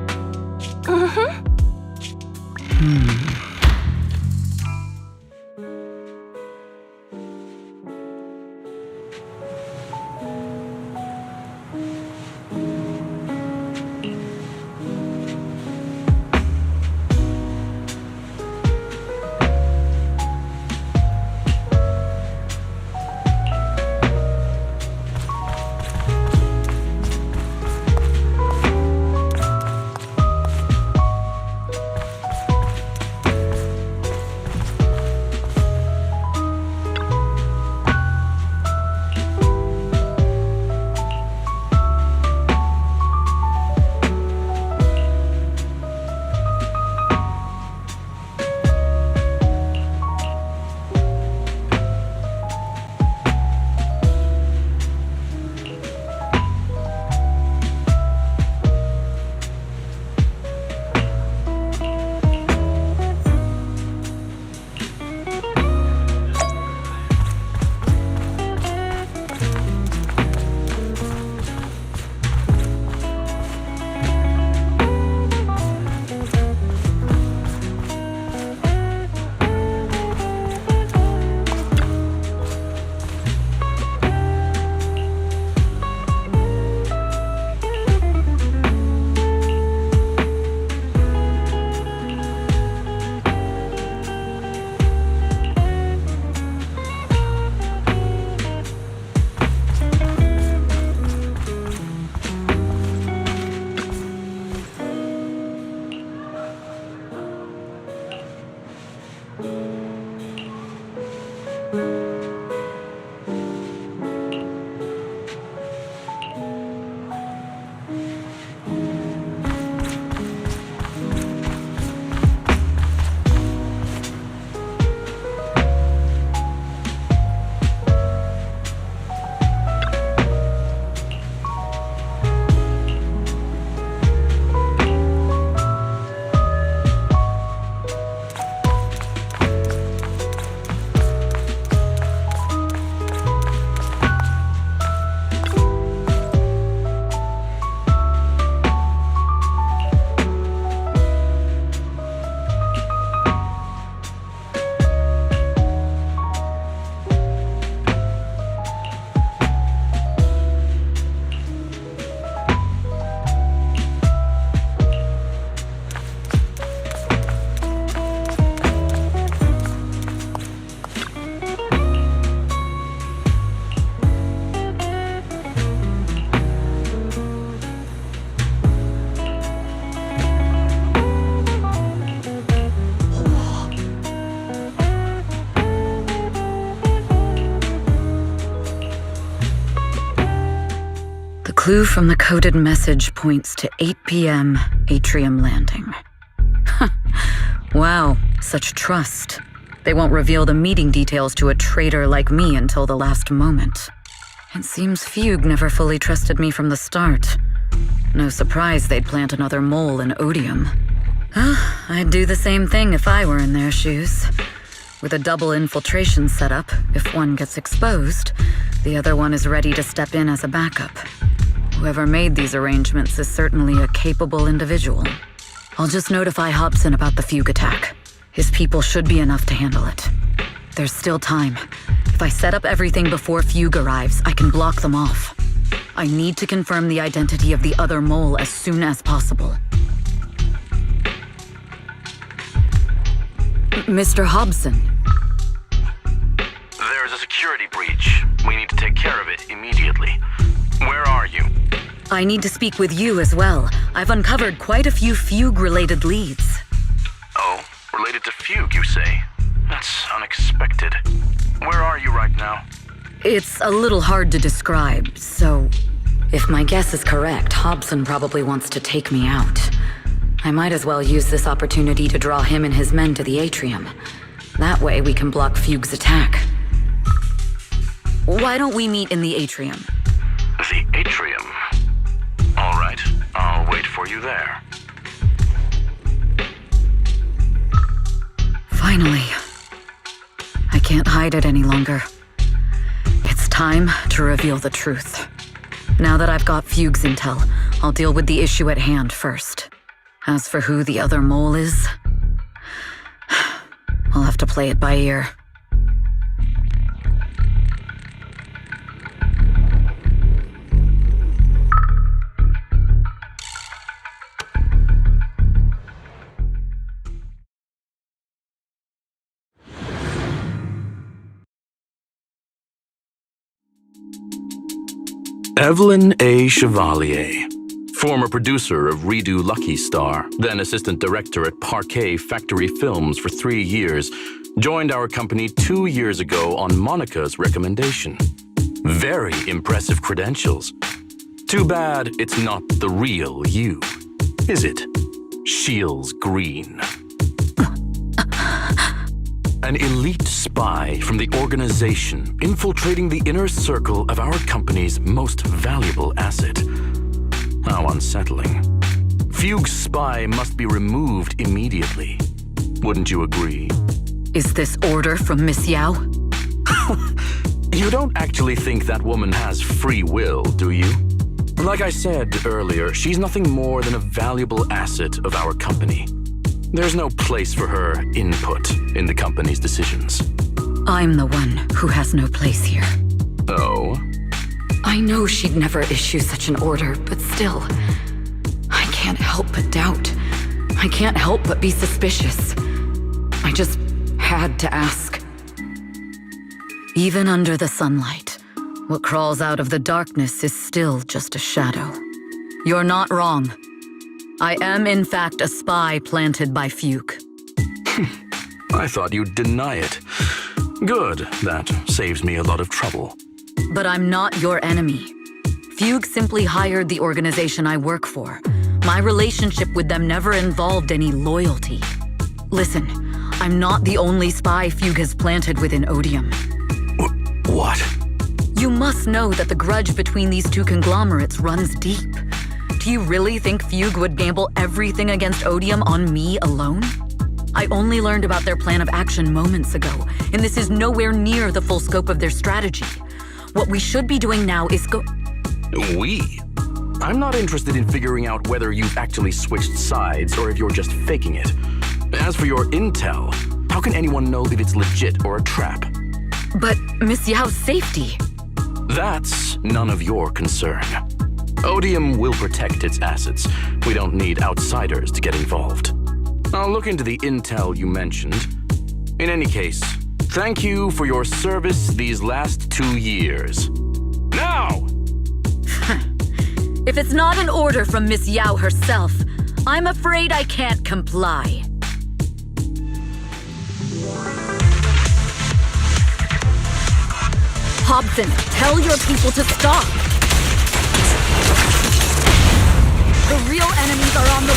clue from the coded message points to 8 p.m. Atrium Landing. Wow, such trust. They won't reveal the meeting details to a traitor like me until the last moment. It seems Fugue never fully trusted me from the start. No surprise they'd plant another mole in Odium. I'd do the same thing if I were in their shoes. With a double infiltration setup, if one gets exposed, the other one is ready to step in as a backup. Whoever made these arrangements is certainly a capable individual. I'll just notify Hobson about the Fugue attack. His people should be enough to handle it. There's still time. If I set up everything before Fugue arrives, I can block them off. I need to confirm the identity of the other mole as soon as possible. Mr. Hobson. There's a security breach. We need to take care of it immediately. Where are you? I need to speak with you as well. I've uncovered quite a few Fugue-related leads. Oh, related to Fugue, you say? That's unexpected. Where are you right now? It's a little hard to describe, so... If my guess is correct, Hobson probably wants to take me out. I might as well use this opportunity to draw him and his men to the atrium. That way we can block Fugue's attack. Why don't we meet in the atrium? The atrium? All right, I'll wait for you there. Finally. I can't hide it any longer. It's time to reveal the truth. Now that I've got Fugue's intel, I'll deal with the issue at hand first. As for who the other mole is, I'll have to play it by ear. Evelyn A. Chevalier, former producer of Redo Lucky Star, then assistant director at Parquet Factory Films for 3 years, joined our company 2 years ago on Monica's recommendation. Very impressive credentials. Too bad it's not the real you, is it? Shields Green. An elite spy from the organization infiltrating the inner circle of our company's most valuable asset. How unsettling. Fugue's spy must be removed immediately. Wouldn't you agree? Is this order from Miss Yao? You don't actually think that woman has free will, do you? Like I said earlier, she's nothing more than a valuable asset of our company. There's no place for her input in the company's decisions. I'm the one who has no place here. Oh? I know she'd never issue such an order, but still, I can't help but doubt. I can't help but be suspicious. I just had to ask. Even under the sunlight, what crawls out of the darkness is still just a shadow. You're not wrong. I am, in fact, a spy planted by Fugue. I thought you'd deny it. Good, that saves me a lot of trouble. But I'm not your enemy. Fugue simply hired the organization I work for. My relationship with them never involved any loyalty. Listen, I'm not the only spy Fugue has planted within Odium. What? You must know that the grudge between these two conglomerates runs deep. Do you really think Fugue would gamble everything against Odium on me alone? I only learned about their plan of action moments ago, and this is nowhere near the full scope of their strategy. What we should be doing now is We? I'm not interested in figuring out whether you've actually switched sides or if you're just faking it. As for your intel, how can anyone know if it's legit or a trap? But Miss Yao's safety... That's none of your concern. Odium will protect its assets. We don't need outsiders to get involved. I'll look into the intel you mentioned. In any case, thank you for your service these last 2 years. Now! If it's not an order from Miss Yao herself, I'm afraid I can't comply. Hobson, tell your people to stop! The real enemies are on the...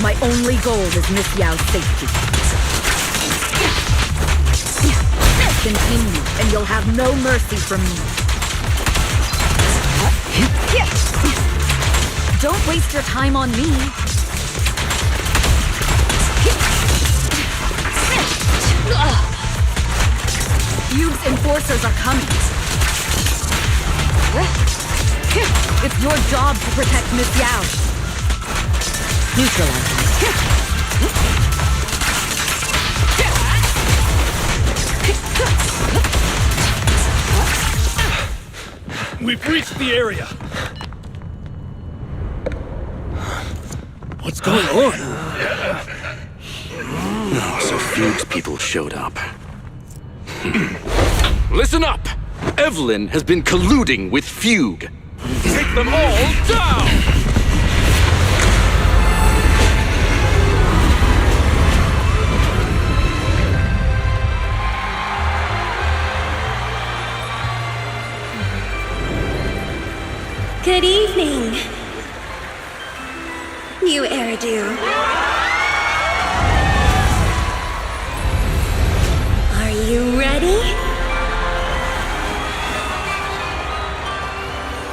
My only goal is Miss Yao's safety. Continue, and you'll have no mercy from me. Don't waste your time on me. Yu's enforcers are coming. It's your job to protect Miss Yao. Neutralize them. We've reached the area. What's going on? Oh, so Fugue's people showed up. Listen up! Evelyn has been colluding with Fugue. Take them all down! Good evening. New hairdo. Are you ready?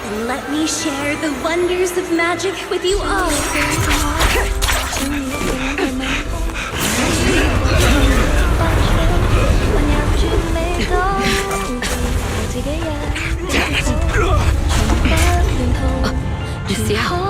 Then let me share the wonders of magic with you all. Miss Yao.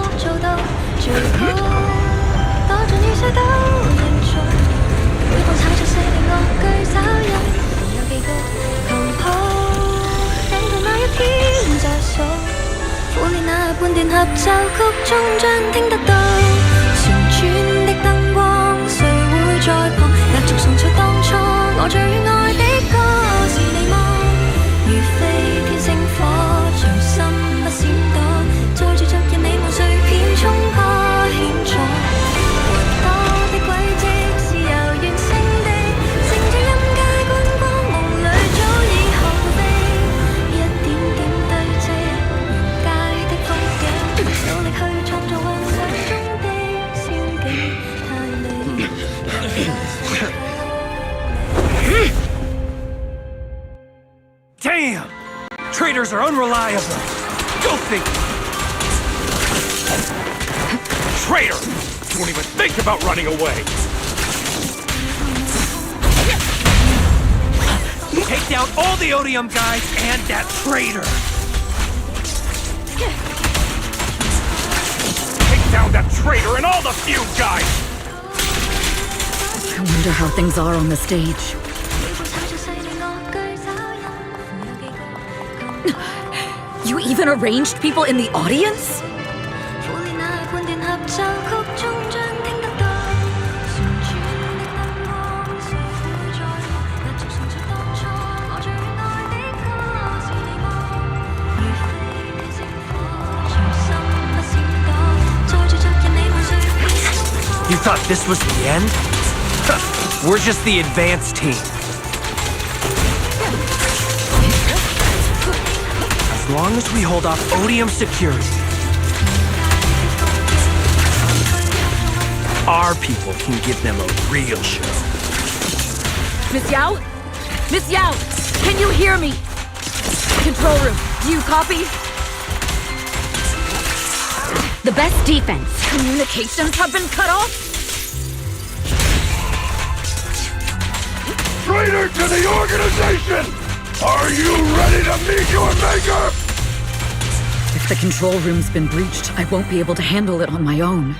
Damn! Traitors are unreliable. Go figure. Traitor! Don't even think about running away. Take down all the Odium guys and that traitor. Take down that traitor and all the Fugue guys. I wonder how things are on the stage. You even arranged people in the audience? You thought this was the end? We're just the advanced team. As long as we hold off Odium security, our people can give them a real show. Miss Yao? Miss Yao! Can you hear me? Control room, do you copy? The best defense. Communications have been cut off? Traitor to the organization! Are you ready to meet your maker? If the control room's been breached, I won't be able to handle it on my own.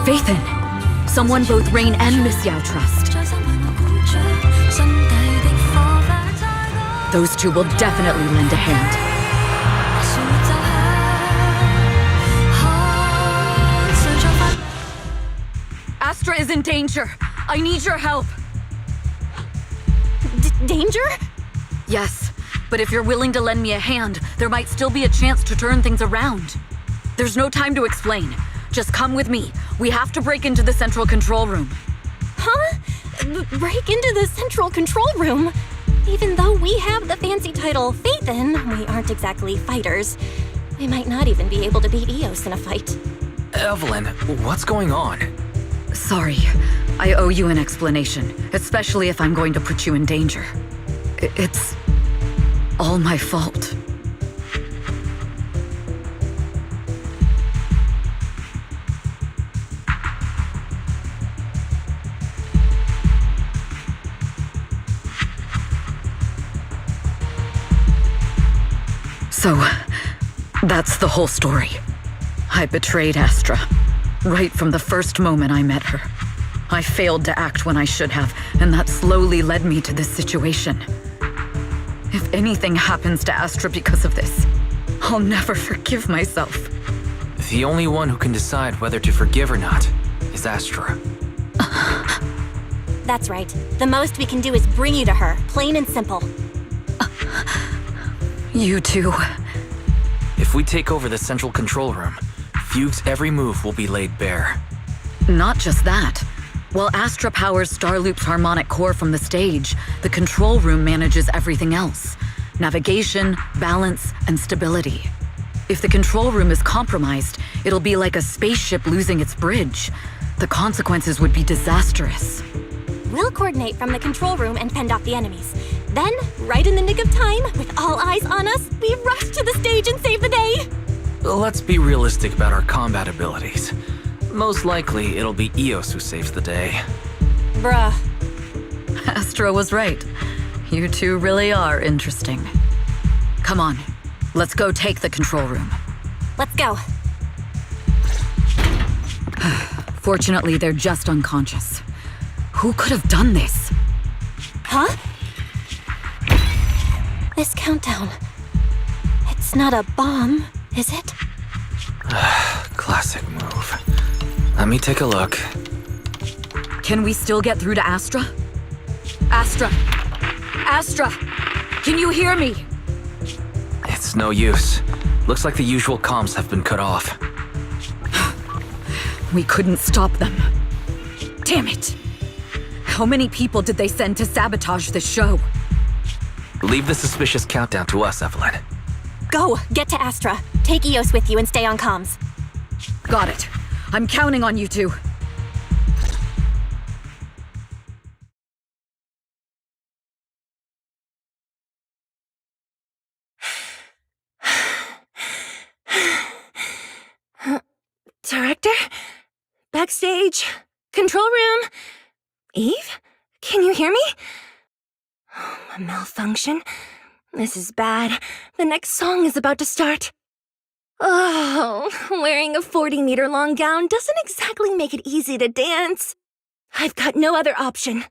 Faithin! Someone both Rain and Miss Yao trust. Those two will definitely lend a hand. Astra is in danger. I need your help. Danger? Yes, but if you're willing to lend me a hand, there might still be a chance to turn things around. There's no time to explain. Just come with me. We have to break into the central control room. Huh? Break into the central control room? Even though we have the fancy title Phaethon, we aren't exactly fighters. We might not even be able to beat Eos in a fight. Evelyn, what's going on? Sorry. I owe you an explanation, especially if I'm going to put you in danger. It's all my fault. So, that's the whole story. I betrayed Astra, right from the first moment I met her. I failed to act when I should have, and that slowly led me to this situation. If anything happens to Astra because of this, I'll never forgive myself. The only one who can decide whether to forgive or not is Astra. That's right. The most we can do is bring you to her, plain and simple. You too. If we take over the central control room, Fugue's every move will be laid bare. Not just that. While Astra powers Starloop's harmonic core from the stage, the control room manages everything else. Navigation, balance, and stability. If the control room is compromised, it'll be like a spaceship losing its bridge. The consequences would be disastrous. We'll coordinate from the control room and fend off the enemies. Then, right in the nick of time, with all eyes on us, we rush to the stage and save the day! Let's be realistic about our combat abilities. Most likely, it'll be Eos who saves the day. Bruh. Astra was right. You two really are interesting. Come on, let's go take the control room. Let's go. Fortunately, they're just unconscious. Who could have done this? Huh? This countdown. It's not a bomb, is it? Classic move. Let me take a look. Can we still get through to Astra? Astra! Astra! Can you hear me? It's no use. Looks like the usual comms have been cut off. We couldn't stop them. Damn it! How many people did they send to sabotage the show? Leave the suspicious countdown to us, Evelyn. Go! Get to Astra. Take Eos with you and stay on comms. Got it. I'm counting on you two. Director? Backstage? Control room? Eve? Can you hear me? A malfunction? This is bad. The next song is about to start. Oh, wearing a 40-meter-long gown doesn't exactly make it easy to dance. I've got no other option.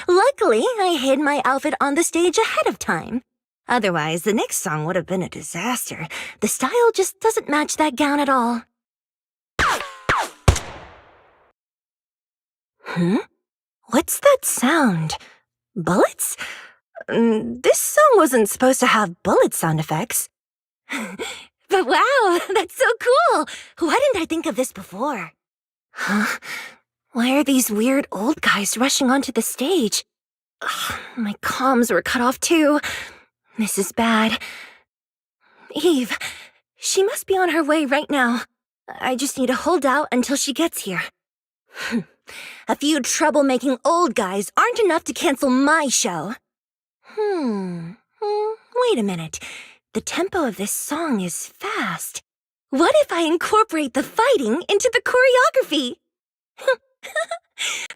Luckily, I hid my outfit on the stage ahead of time. Otherwise, the next song would have been a disaster. The style just doesn't match that gown at all. What's that sound? Bullets? This song wasn't supposed to have bullet sound effects. But wow, that's so cool! Why didn't I think of this before? Huh? Why are these weird old guys rushing onto the stage? Ugh, my comms were cut off too. This is bad. Eve, she must be on her way right now. I just need to hold out until she gets here. A few troublemaking old guys aren't enough to cancel my show. Wait a minute. The tempo of this song is fast. What if I incorporate the fighting into the choreography?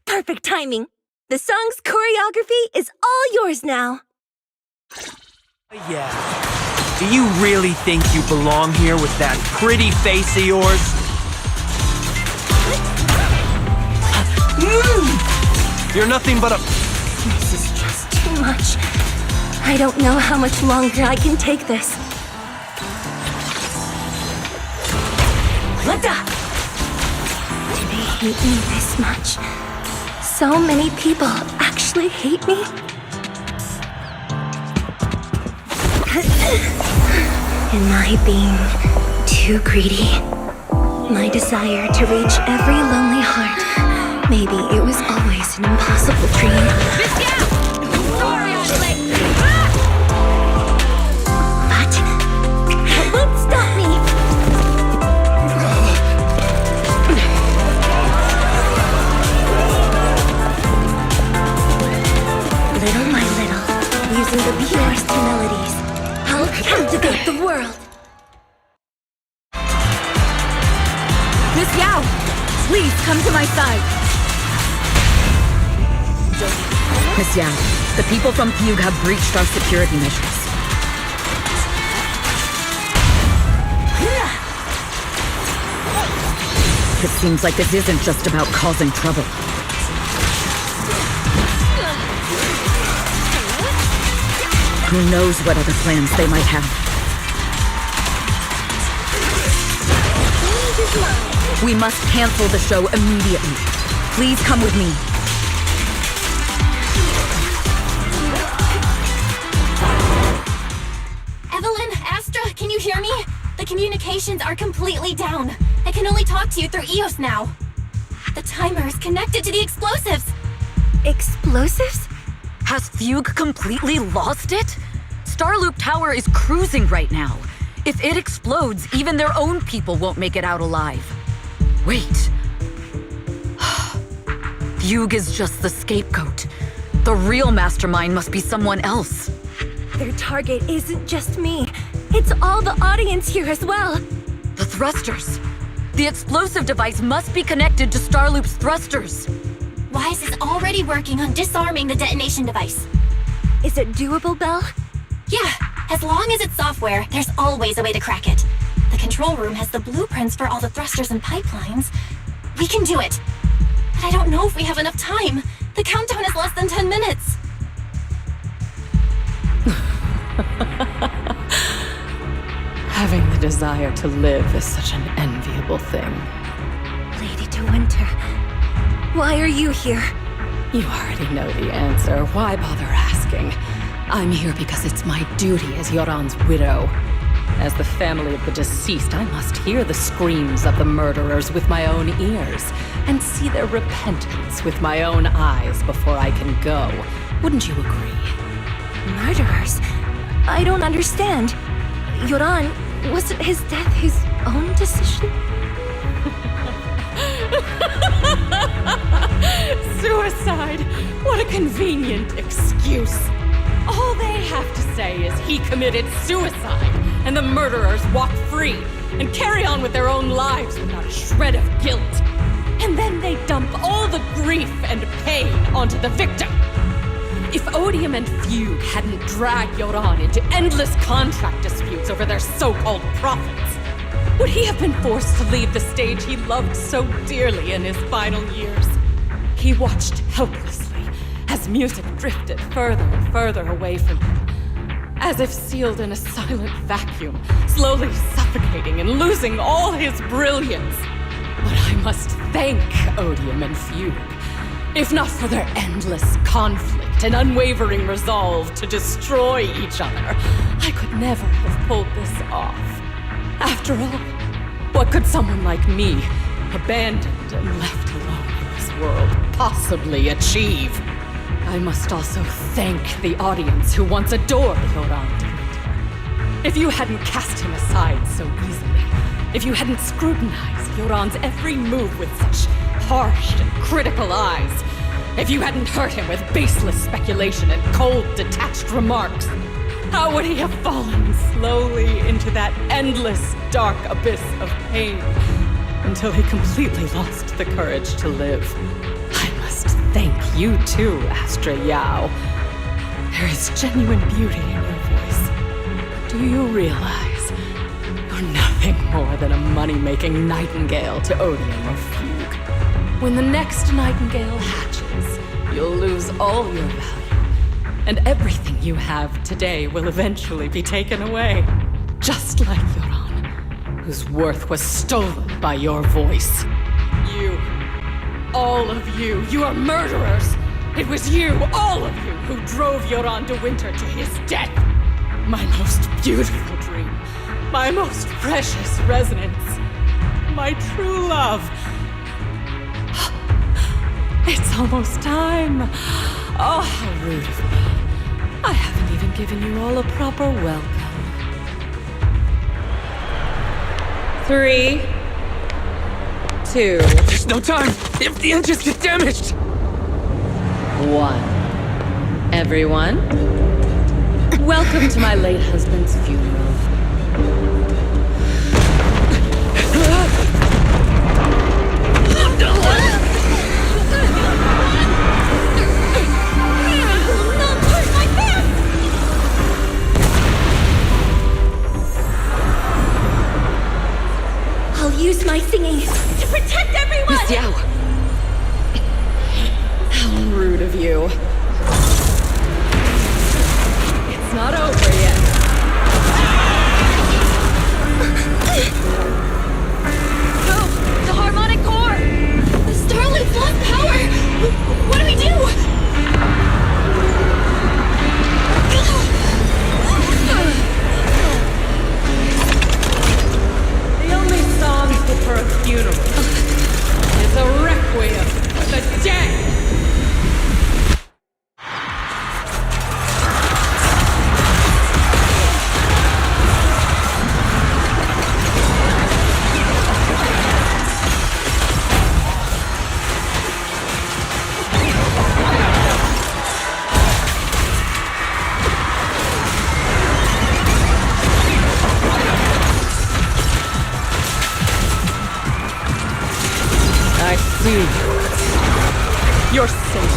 Perfect timing. The song's choreography is all yours now. Yeah. Do you really think you belong here with that pretty face of yours? You're nothing but a... This is just too much. I don't know how much longer I can take this. What the? Do they hate me this much? So many people actually hate me? Am I being too greedy? My desire to reach every lonely heart. Maybe it was always an impossible dream. But that won't stop me. Little by little, using the purest melodies, I'll captivate the world. Miss Yao, please come to my side. Miss Yao, the people from Fugue have breached our security measures. It seems like this isn't just about causing trouble. Who knows what other plans they might have. We must cancel the show immediately. Please come with me. Evelyn, Astra, can you hear me? The communications are completely down. I can only talk to you through EOS now. The timer is connected to the explosives. Explosives? Has Fugue completely lost it? Starloop Tower is cruising right now. If it explodes, even their own people won't make it out alive. Wait. Fugue is just the scapegoat. The real mastermind must be someone else. Their target isn't just me. It's all the audience here as well. The thrusters. The explosive device must be connected to Starloop's thrusters. Wise is already working on disarming the detonation device. Is it doable, Belle? Yeah, as long as it's software, there's always a way to crack it. The control room has the blueprints for all the thrusters and pipelines. We can do it. But I don't know if we have enough time. The countdown is less than 10 minutes. Having the desire to live is such an enviable thing. Lady De Winter, why are you here? You already know the answer. Why bother asking? I'm here because it's my duty as Yoran's widow. As the family of the deceased, I must hear the screams of the murderers with my own ears and see their repentance with my own eyes before I can go. Wouldn't you agree? Murderers? I don't understand. Yoran, wasn't his death his own decision? Suicide! What a convenient excuse. All they have to say is he committed suicide, and the murderers walk free and carry on with their own lives without a shred of guilt. And then they dump all the grief and pain onto the victim. If Odium and Fugue hadn't dragged Yoran into endless contract disputes over their so-called profits, would he have been forced to leave the stage he loved so dearly in his final years? He watched helplessly as music drifted further and further away from him, as if sealed in a silent vacuum, slowly suffocating and losing all his brilliance. But I must thank Odium and Fugue. If not for their endless conflict and unwavering resolve to destroy each other, I could never have pulled this off. After all, what could someone like me, abandoned and left alone in this world, possibly achieve? I must also thank the audience who once adored Yoran De Winter. If you hadn't cast him aside so easily, if you hadn't scrutinized Yoran's every move with such harsh and critical eyes, if you hadn't hurt him with baseless speculation and cold, detached remarks, how would he have fallen slowly into that endless, dark abyss of pain until he completely lost the courage to live? I must thank you too, Astra Yao. There is genuine beauty in your voice. Do you realize you're nothing more than a money-making nightingale to Odium or Fugue? When the next nightingale hatches, you'll lose all your value, and everything you have today will eventually be taken away. Just like Yoran, whose worth was stolen by your voice. You, all of you, you are murderers! It was you, all of you, who drove Yoran De Winter to his death! My most beautiful dream, my most precious resonance. my true love. It's almost time. Oh, how rude of me. I haven't even given you all a proper welcome. 3, 2, There's no time! If the engines get damaged! 1. Everyone, welcome to my late husband's funeral. I'll use my singing to protect everyone! Miss Yao! How rude of you. It's not over yet. Oh, the harmonic core! The Starloop's lost power! What do we do? The only song fit for a funeral is a requiem for the dead! I see. You're safe.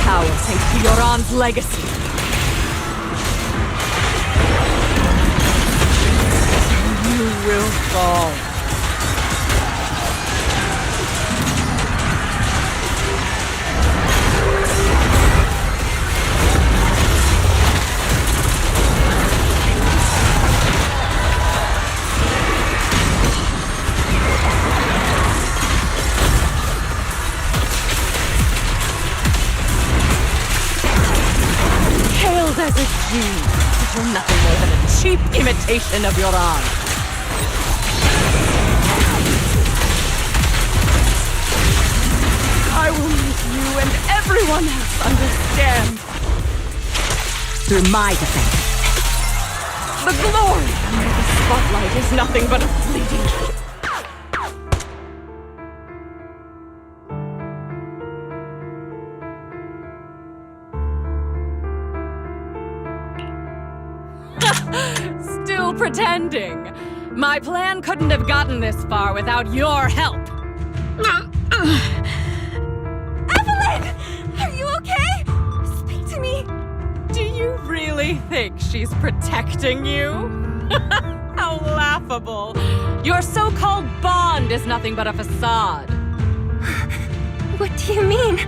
Power thanks to Yoran's legacy. You will fall. Hailed as a Jew, but you're nothing more than a cheap imitation of Yoran. I will make you and everyone else understand. Through my defense. The glory under the spotlight is nothing but a fleeting... Still pretending. My plan couldn't have gotten this far without your help. Evelyn! Are you okay? Speak to me. Do you really think she's protecting you? How laughable. Your so-called bond is nothing but a facade. What do you mean?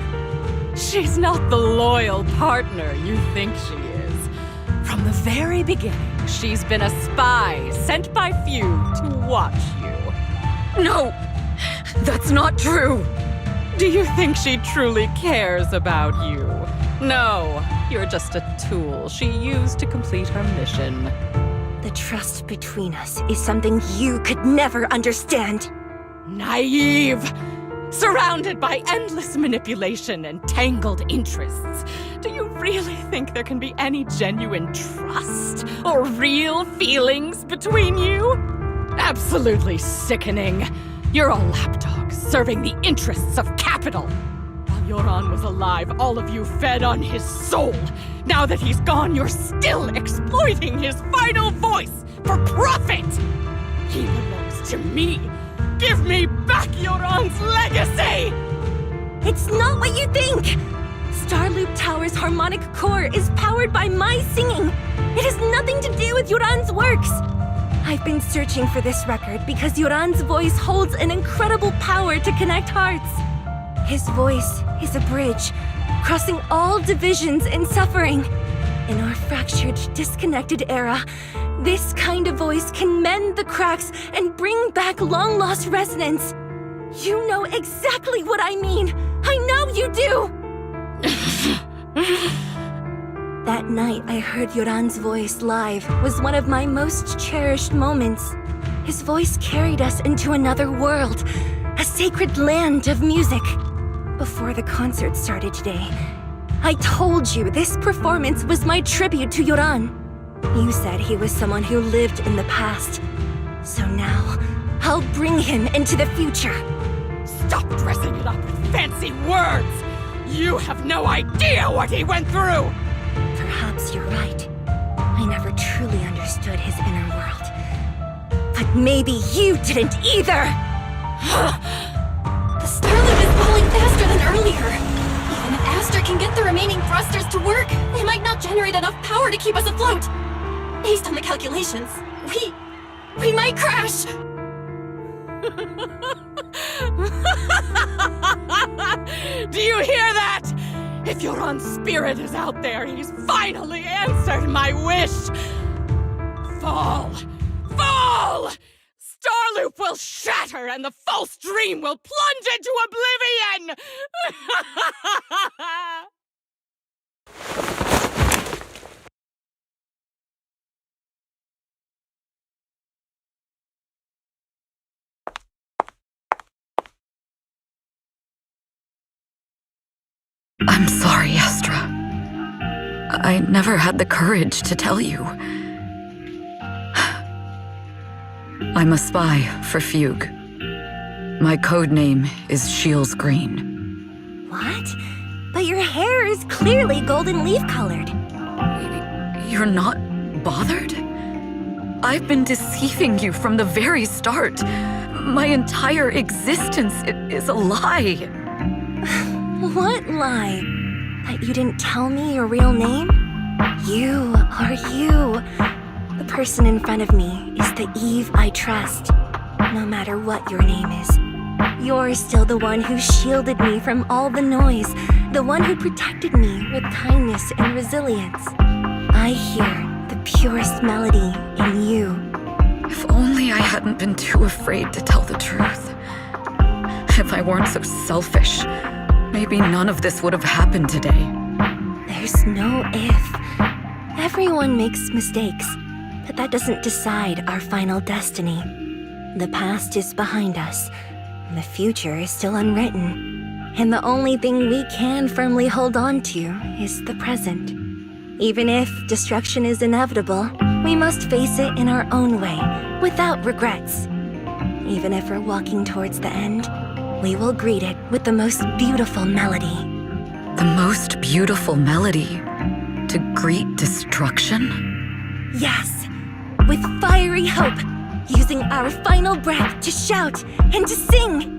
She's not the loyal partner you think she is. From the very beginning, she's been a spy sent by few to watch you. No, that's not true. Do you think she truly cares about you? No, you're just a tool she used to complete her mission. The trust between us is something you could never understand. Naive! Surrounded by endless manipulation and tangled interests. Do you really think there can be any genuine trust or real feelings between you? Absolutely sickening. You're a lapdog serving the interests of capital. While Yoran was alive, all of you fed on his soul. Now that he's gone, you're still exploiting his final voice for profit. He belongs to me. Give me back Yoran's legacy! It's not what you think! Starloop Tower's harmonic core is powered by my singing. It has nothing to do with Yoran's works. I've been searching for this record because Yoran's voice holds an incredible power to connect hearts. His voice is a bridge, crossing all divisions and suffering. In our fractured, disconnected era, this kind of voice can mend the cracks and bring back long-lost resonance. You know exactly what I mean. I know you do! That night I heard Yoran's voice live was one of my most cherished moments. His voice carried us into another world, a sacred land of music. Before the concert started today, I told you this performance was my tribute to Yoran. You said he was someone who lived in the past. So now, I'll bring him into the future. Stop dressing it up with fancy words! You have no idea what he went through! Perhaps you're right. I never truly understood his inner world. But maybe you didn't either! The Starloop is falling faster than earlier. Even if Astra can get the remaining thrusters to work, they might not generate enough power to keep us afloat. Based on the calculations, we might crash! Do you hear that? If Yoran's spirit is out there, he's finally answered my wish! Fall! Fall! Starloop will shatter and the false dream will plunge into oblivion! I'm sorry, Astra. I never had the courage to tell you. I'm a spy for Fugue. My code name is Shields Green. What? But your hair is clearly golden leaf-colored. You're not bothered? I've been deceiving you from the very start. My entire existence is a lie. What lie? That you didn't tell me your real name? You are you. The person in front of me is the Eve I trust. No matter what your name is. You're still the one who shielded me from all the noise. The one who protected me with kindness and resilience. I hear the purest melody in you. If only I hadn't been too afraid to tell the truth. If I weren't so selfish, maybe none of this would have happened today. There's no if. Everyone makes mistakes, but that doesn't decide our final destiny. The past is behind us, and the future is still unwritten. And the only thing we can firmly hold on to is the present. Even if destruction is inevitable, we must face it in our own way, without regrets. Even if we're walking towards the end, we will greet it with the most beautiful melody. The most beautiful melody? To greet destruction? Yes, with fiery hope, using our final breath to shout and to sing.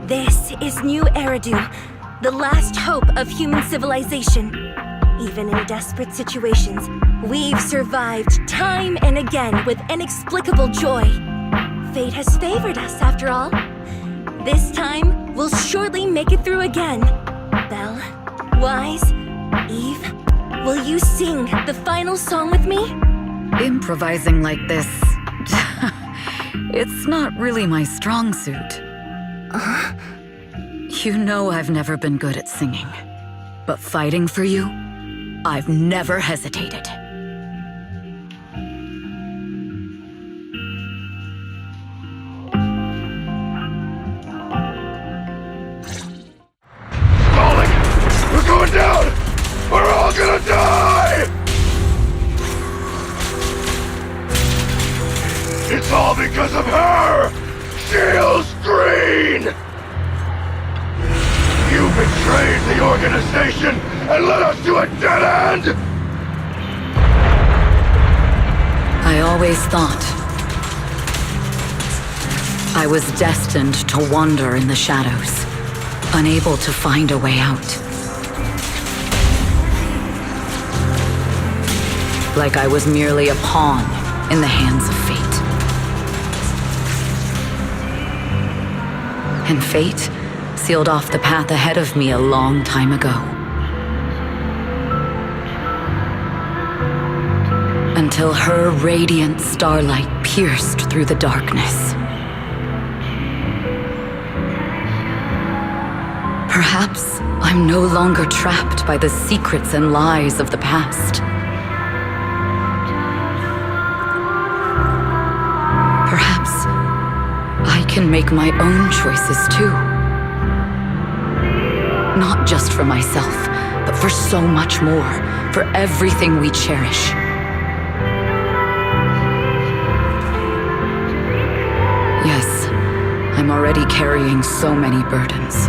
This is New Eridu, the last hope of human civilization. Even in desperate situations, we've survived time and again with inexplicable joy. Fate has favored us, after all. This time, we'll surely make it through again. Belle, Wise, Eve, will you sing the final song with me? Improvising like this, it's not really my strong suit. You know I've never been good at singing. But fighting for you, I've never hesitated. Falling! We're going down! We're all gonna die! It's all because of her! Shields Green! You betrayed the organization and led us to a dead end! I always thought I was destined to wander in the shadows, unable to find a way out. Like I was merely a pawn in the hands of fate. And fate sealed off the path ahead of me a long time ago. Until her radiant starlight pierced through the darkness. Perhaps I'm no longer trapped by the secrets and lies of the past. Perhaps can make my own choices too. Not just for myself, but for so much more, for everything we cherish. Yes, I'm already carrying so many burdens.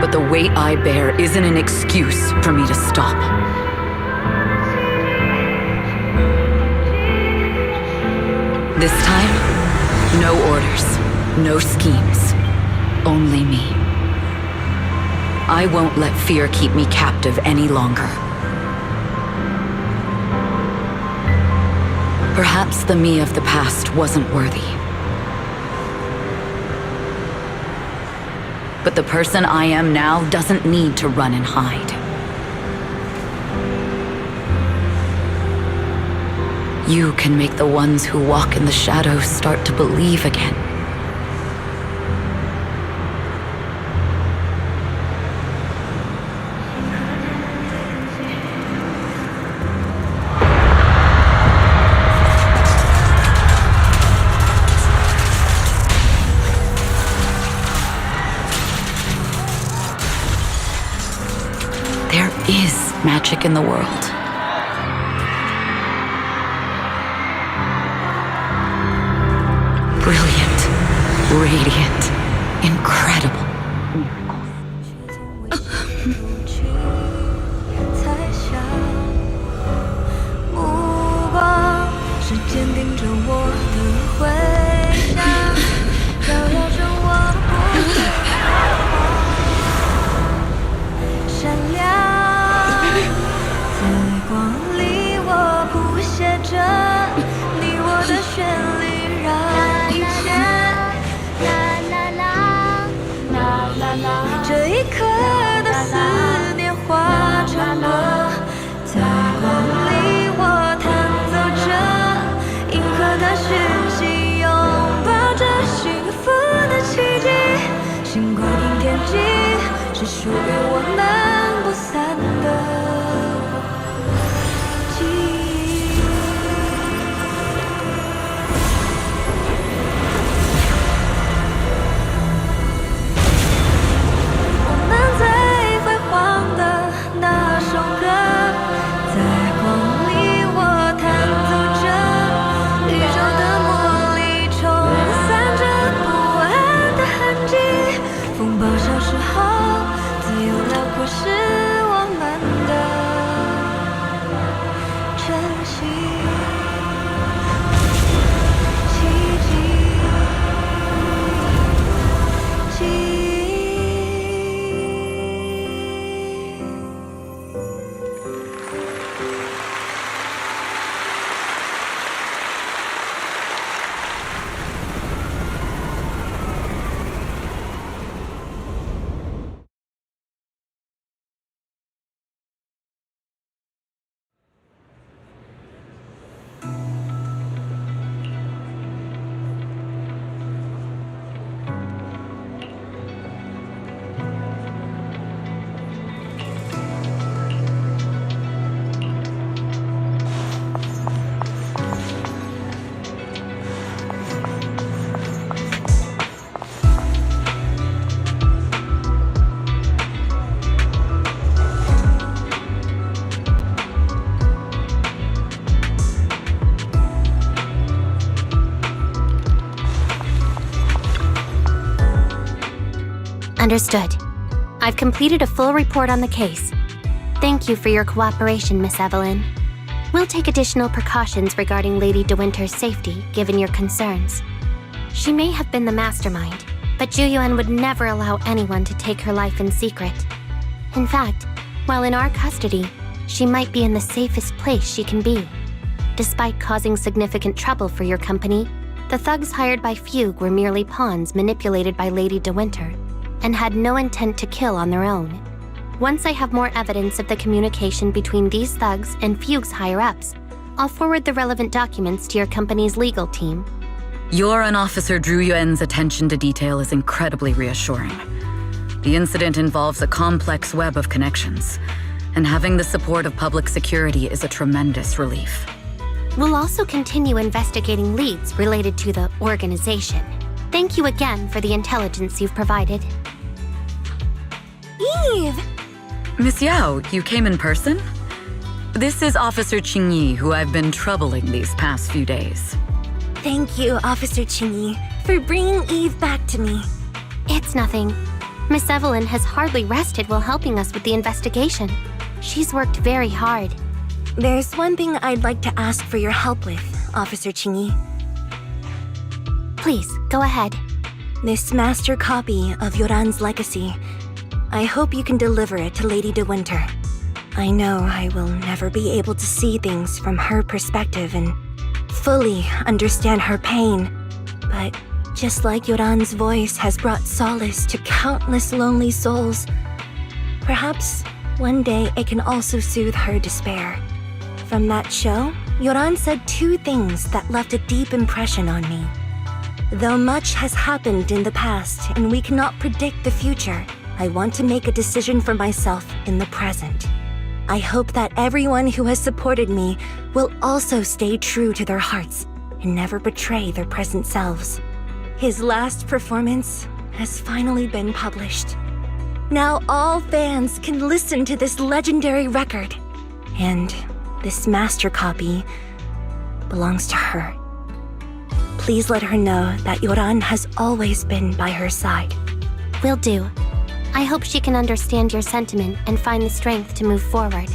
But the weight I bear isn't an excuse for me to stop. This time, no orders, no schemes, only me. I won't let fear keep me captive any longer. Perhaps the me of the past wasn't worthy. But the person I am now doesn't need to run and hide. You can make the ones who walk in the shadows start to believe again. There is magic in the world. Brilliant, radiant, incredible. 目光是坚定着我的回响，照耀着我不会闪亮，在光里我谱写着你我的旋律，让一切这一刻的思念化成歌，在光里我弹奏着银河的讯息，拥抱着幸福的奇迹，星光映天际是属于我们不散的记忆。我们最辉煌的那首歌，在光里我弹奏着，宇宙的魔力冲散着不安的痕迹，风暴消失后，自由辽阔是我们的珍惜奇迹，记忆。Understood. I've completed a full report on the case. Thank you for your cooperation, Miss Evelyn. We'll take additional precautions regarding Lady De Winter's safety, given your concerns. She may have been the mastermind, but Juyuan would never allow anyone to take her life in secret. In fact, while in our custody, she might be in the safest place she can be. Despite causing significant trouble for your company, the thugs hired by Fugue were merely pawns manipulated by Lady De Winter, and had no intent to kill on their own. Once I have more evidence of the communication between these thugs and Fugue's higher-ups, I'll forward the relevant documents to your company's legal team. Your and Officer Zhu Yuan's attention to detail is incredibly reassuring. The incident involves a complex web of connections, and having the support of public security is a tremendous relief. We'll also continue investigating leads related to the organization. Thank you again for the intelligence you've provided. Eve! Miss Yao, you came in person? This is Officer Qingyi, who I've been troubling these past few days. Thank you, Officer Qingyi, for bringing Eve back to me. It's nothing. Miss Evelyn has hardly rested while helping us with the investigation. She's worked very hard. There's one thing I'd like to ask for your help with, Officer Qingyi. Please, go ahead. This master copy of Yoran's legacy. I hope you can deliver it to Lady De Winter. I know I will never be able to see things from her perspective and fully understand her pain, but just like Yoran's voice has brought solace to countless lonely souls, perhaps one day it can also soothe her despair. From that show, Yoran said two things that left a deep impression on me. Though much has happened in the past and we cannot predict the future, I want to make a decision for myself in the present. I hope that everyone who has supported me will also stay true to their hearts and never betray their present selves. His last performance has finally been published. Now all fans can listen to this legendary record. And this master copy belongs to her. Please let her know that Yoran has always been by her side. Will do. I hope she can understand your sentiment and find the strength to move forward.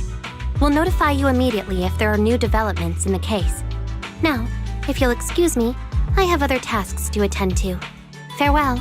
We'll notify you immediately if there are new developments in the case. Now, if you'll excuse me, I have other tasks to attend to. Farewell.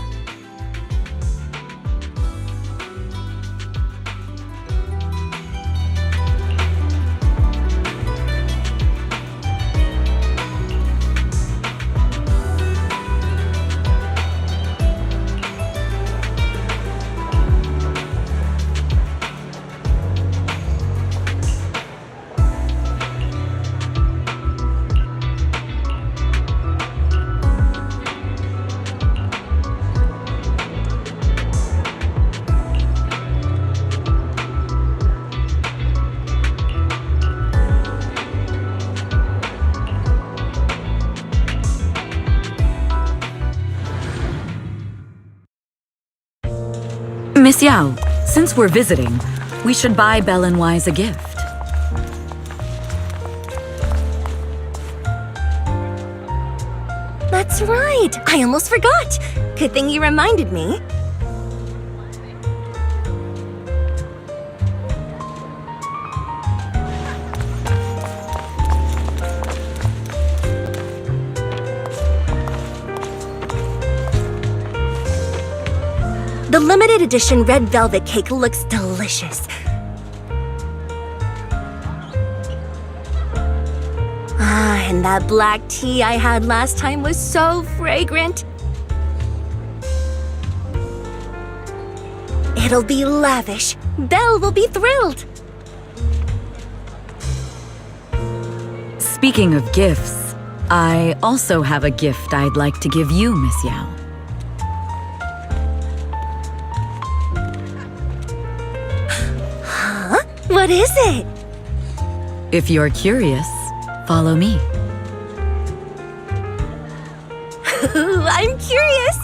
Miss Yao, since we're visiting, we should buy Belle and Wise a gift. That's right! I almost forgot! Good thing you reminded me. The limited edition red velvet cake looks delicious. Ah, and that black tea I had last time was so fragrant. It'll be lavish. Belle will be thrilled. Speaking of gifts, I also have a gift I'd like to give you, Miss Yao. What is it? If you're curious, follow me. I'm curious.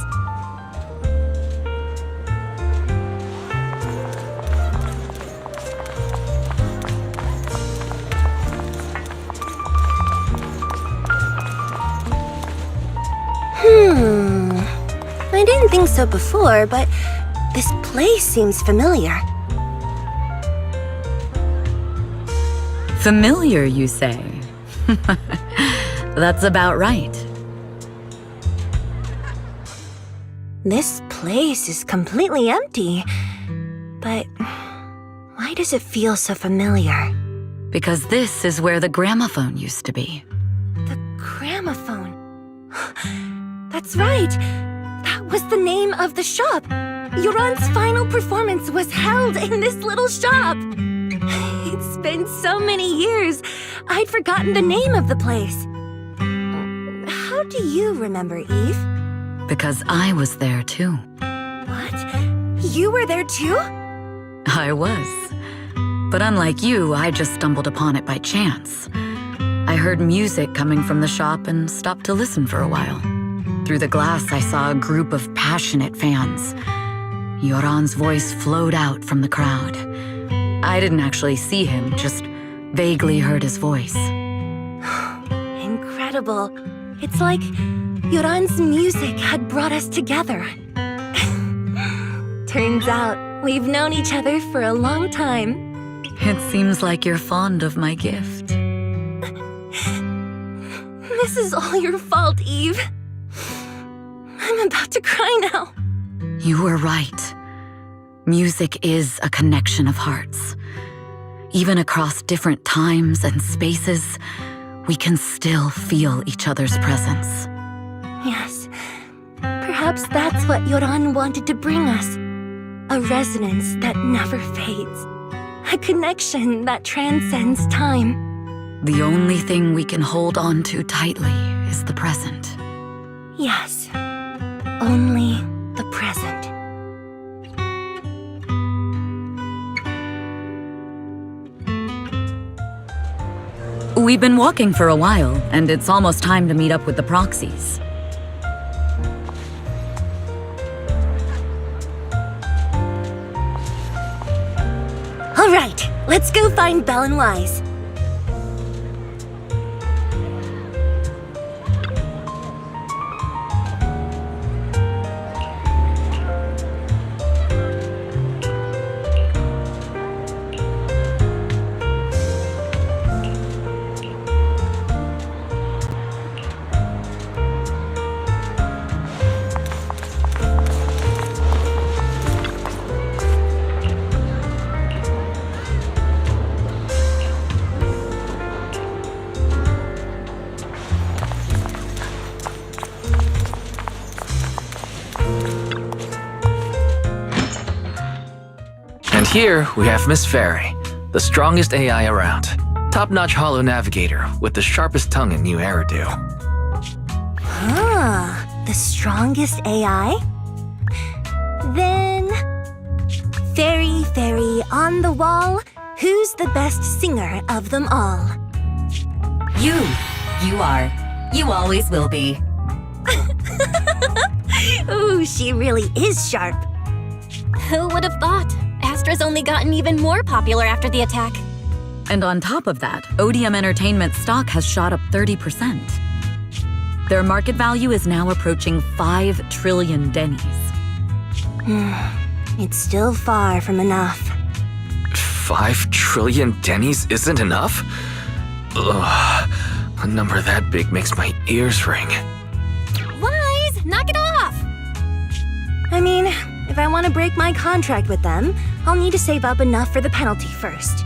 I didn't think so before, but this place seems familiar. Familiar, you say? That's about right. This place is completely empty. But why does it feel so familiar? Because this is where the gramophone used to be. The gramophone. That's right. That was the name of the shop. Yoran's final performance was held in this little shop. It's been so many years, I'd forgotten the name of the place. How do you remember, Eve? Because I was there too. What? You were there too? I was. But unlike you, I just stumbled upon it by chance. I heard music coming from the shop and stopped to listen for a while. Through the glass, I saw a group of passionate fans. Yoran's voice flowed out from the crowd. I didn't actually see him, just vaguely heard his voice. Incredible. It's like Yoran's music had brought us together. Turns out we've known each other for a long time. It seems like you're fond of my gift. This is all your fault, Eve. I'm about to cry now. You were right. Music is a connection of hearts. Even across different times and spaces, we can still feel each other's presence. Yes. Perhaps that's what Yoran wanted to bring us. A resonance that never fades. A connection that transcends time. The only thing we can hold on to tightly is the present. Yes. Only the present. We've been walking for a while, and it's almost time to meet up with the proxies. All right, let's go find Belle and Wise. And here we have Miss Fairy, the strongest AI around. Top-notch holo navigator with the sharpest tongue and new hairdo. The strongest AI? Then... Fairy, on the wall, who's the best singer of them all? You. You are. You always will be. Ooh, she really is sharp. Who would have thought? Astra's only gotten even more popular after the attack. And on top of that, Odium Entertainment stock has shot up 30%. Their market value is now approaching 5 trillion dennies. It's still far from enough. 5 trillion dennies isn't enough? Ugh, a number that big makes my ears ring. Wise, knock it off! I mean, if I want to break my contract with them, I'll need to save up enough for the penalty first.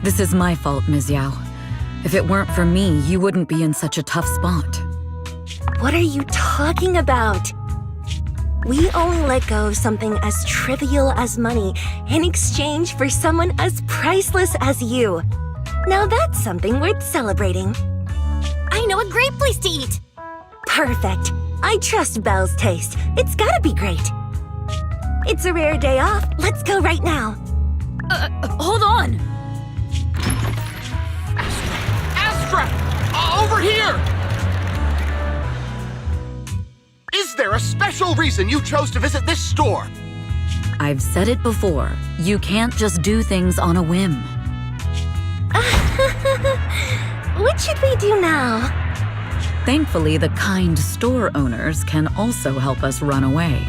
This is my fault, Ms. Yao. If it weren't for me, you wouldn't be in such a tough spot. What are you talking about? We only let go of something as trivial as money in exchange for someone as priceless as you. Now that's something worth celebrating. I know a great place to eat! Perfect. I trust Belle's taste. It's gotta be great. It's a rare day off. Let's go right now. Hold on! Astra! Over here! Is there a special reason you chose to visit this store? I've said it before. You can't just do things on a whim. What should we do now? Thankfully, the kind store owners can also help us run away.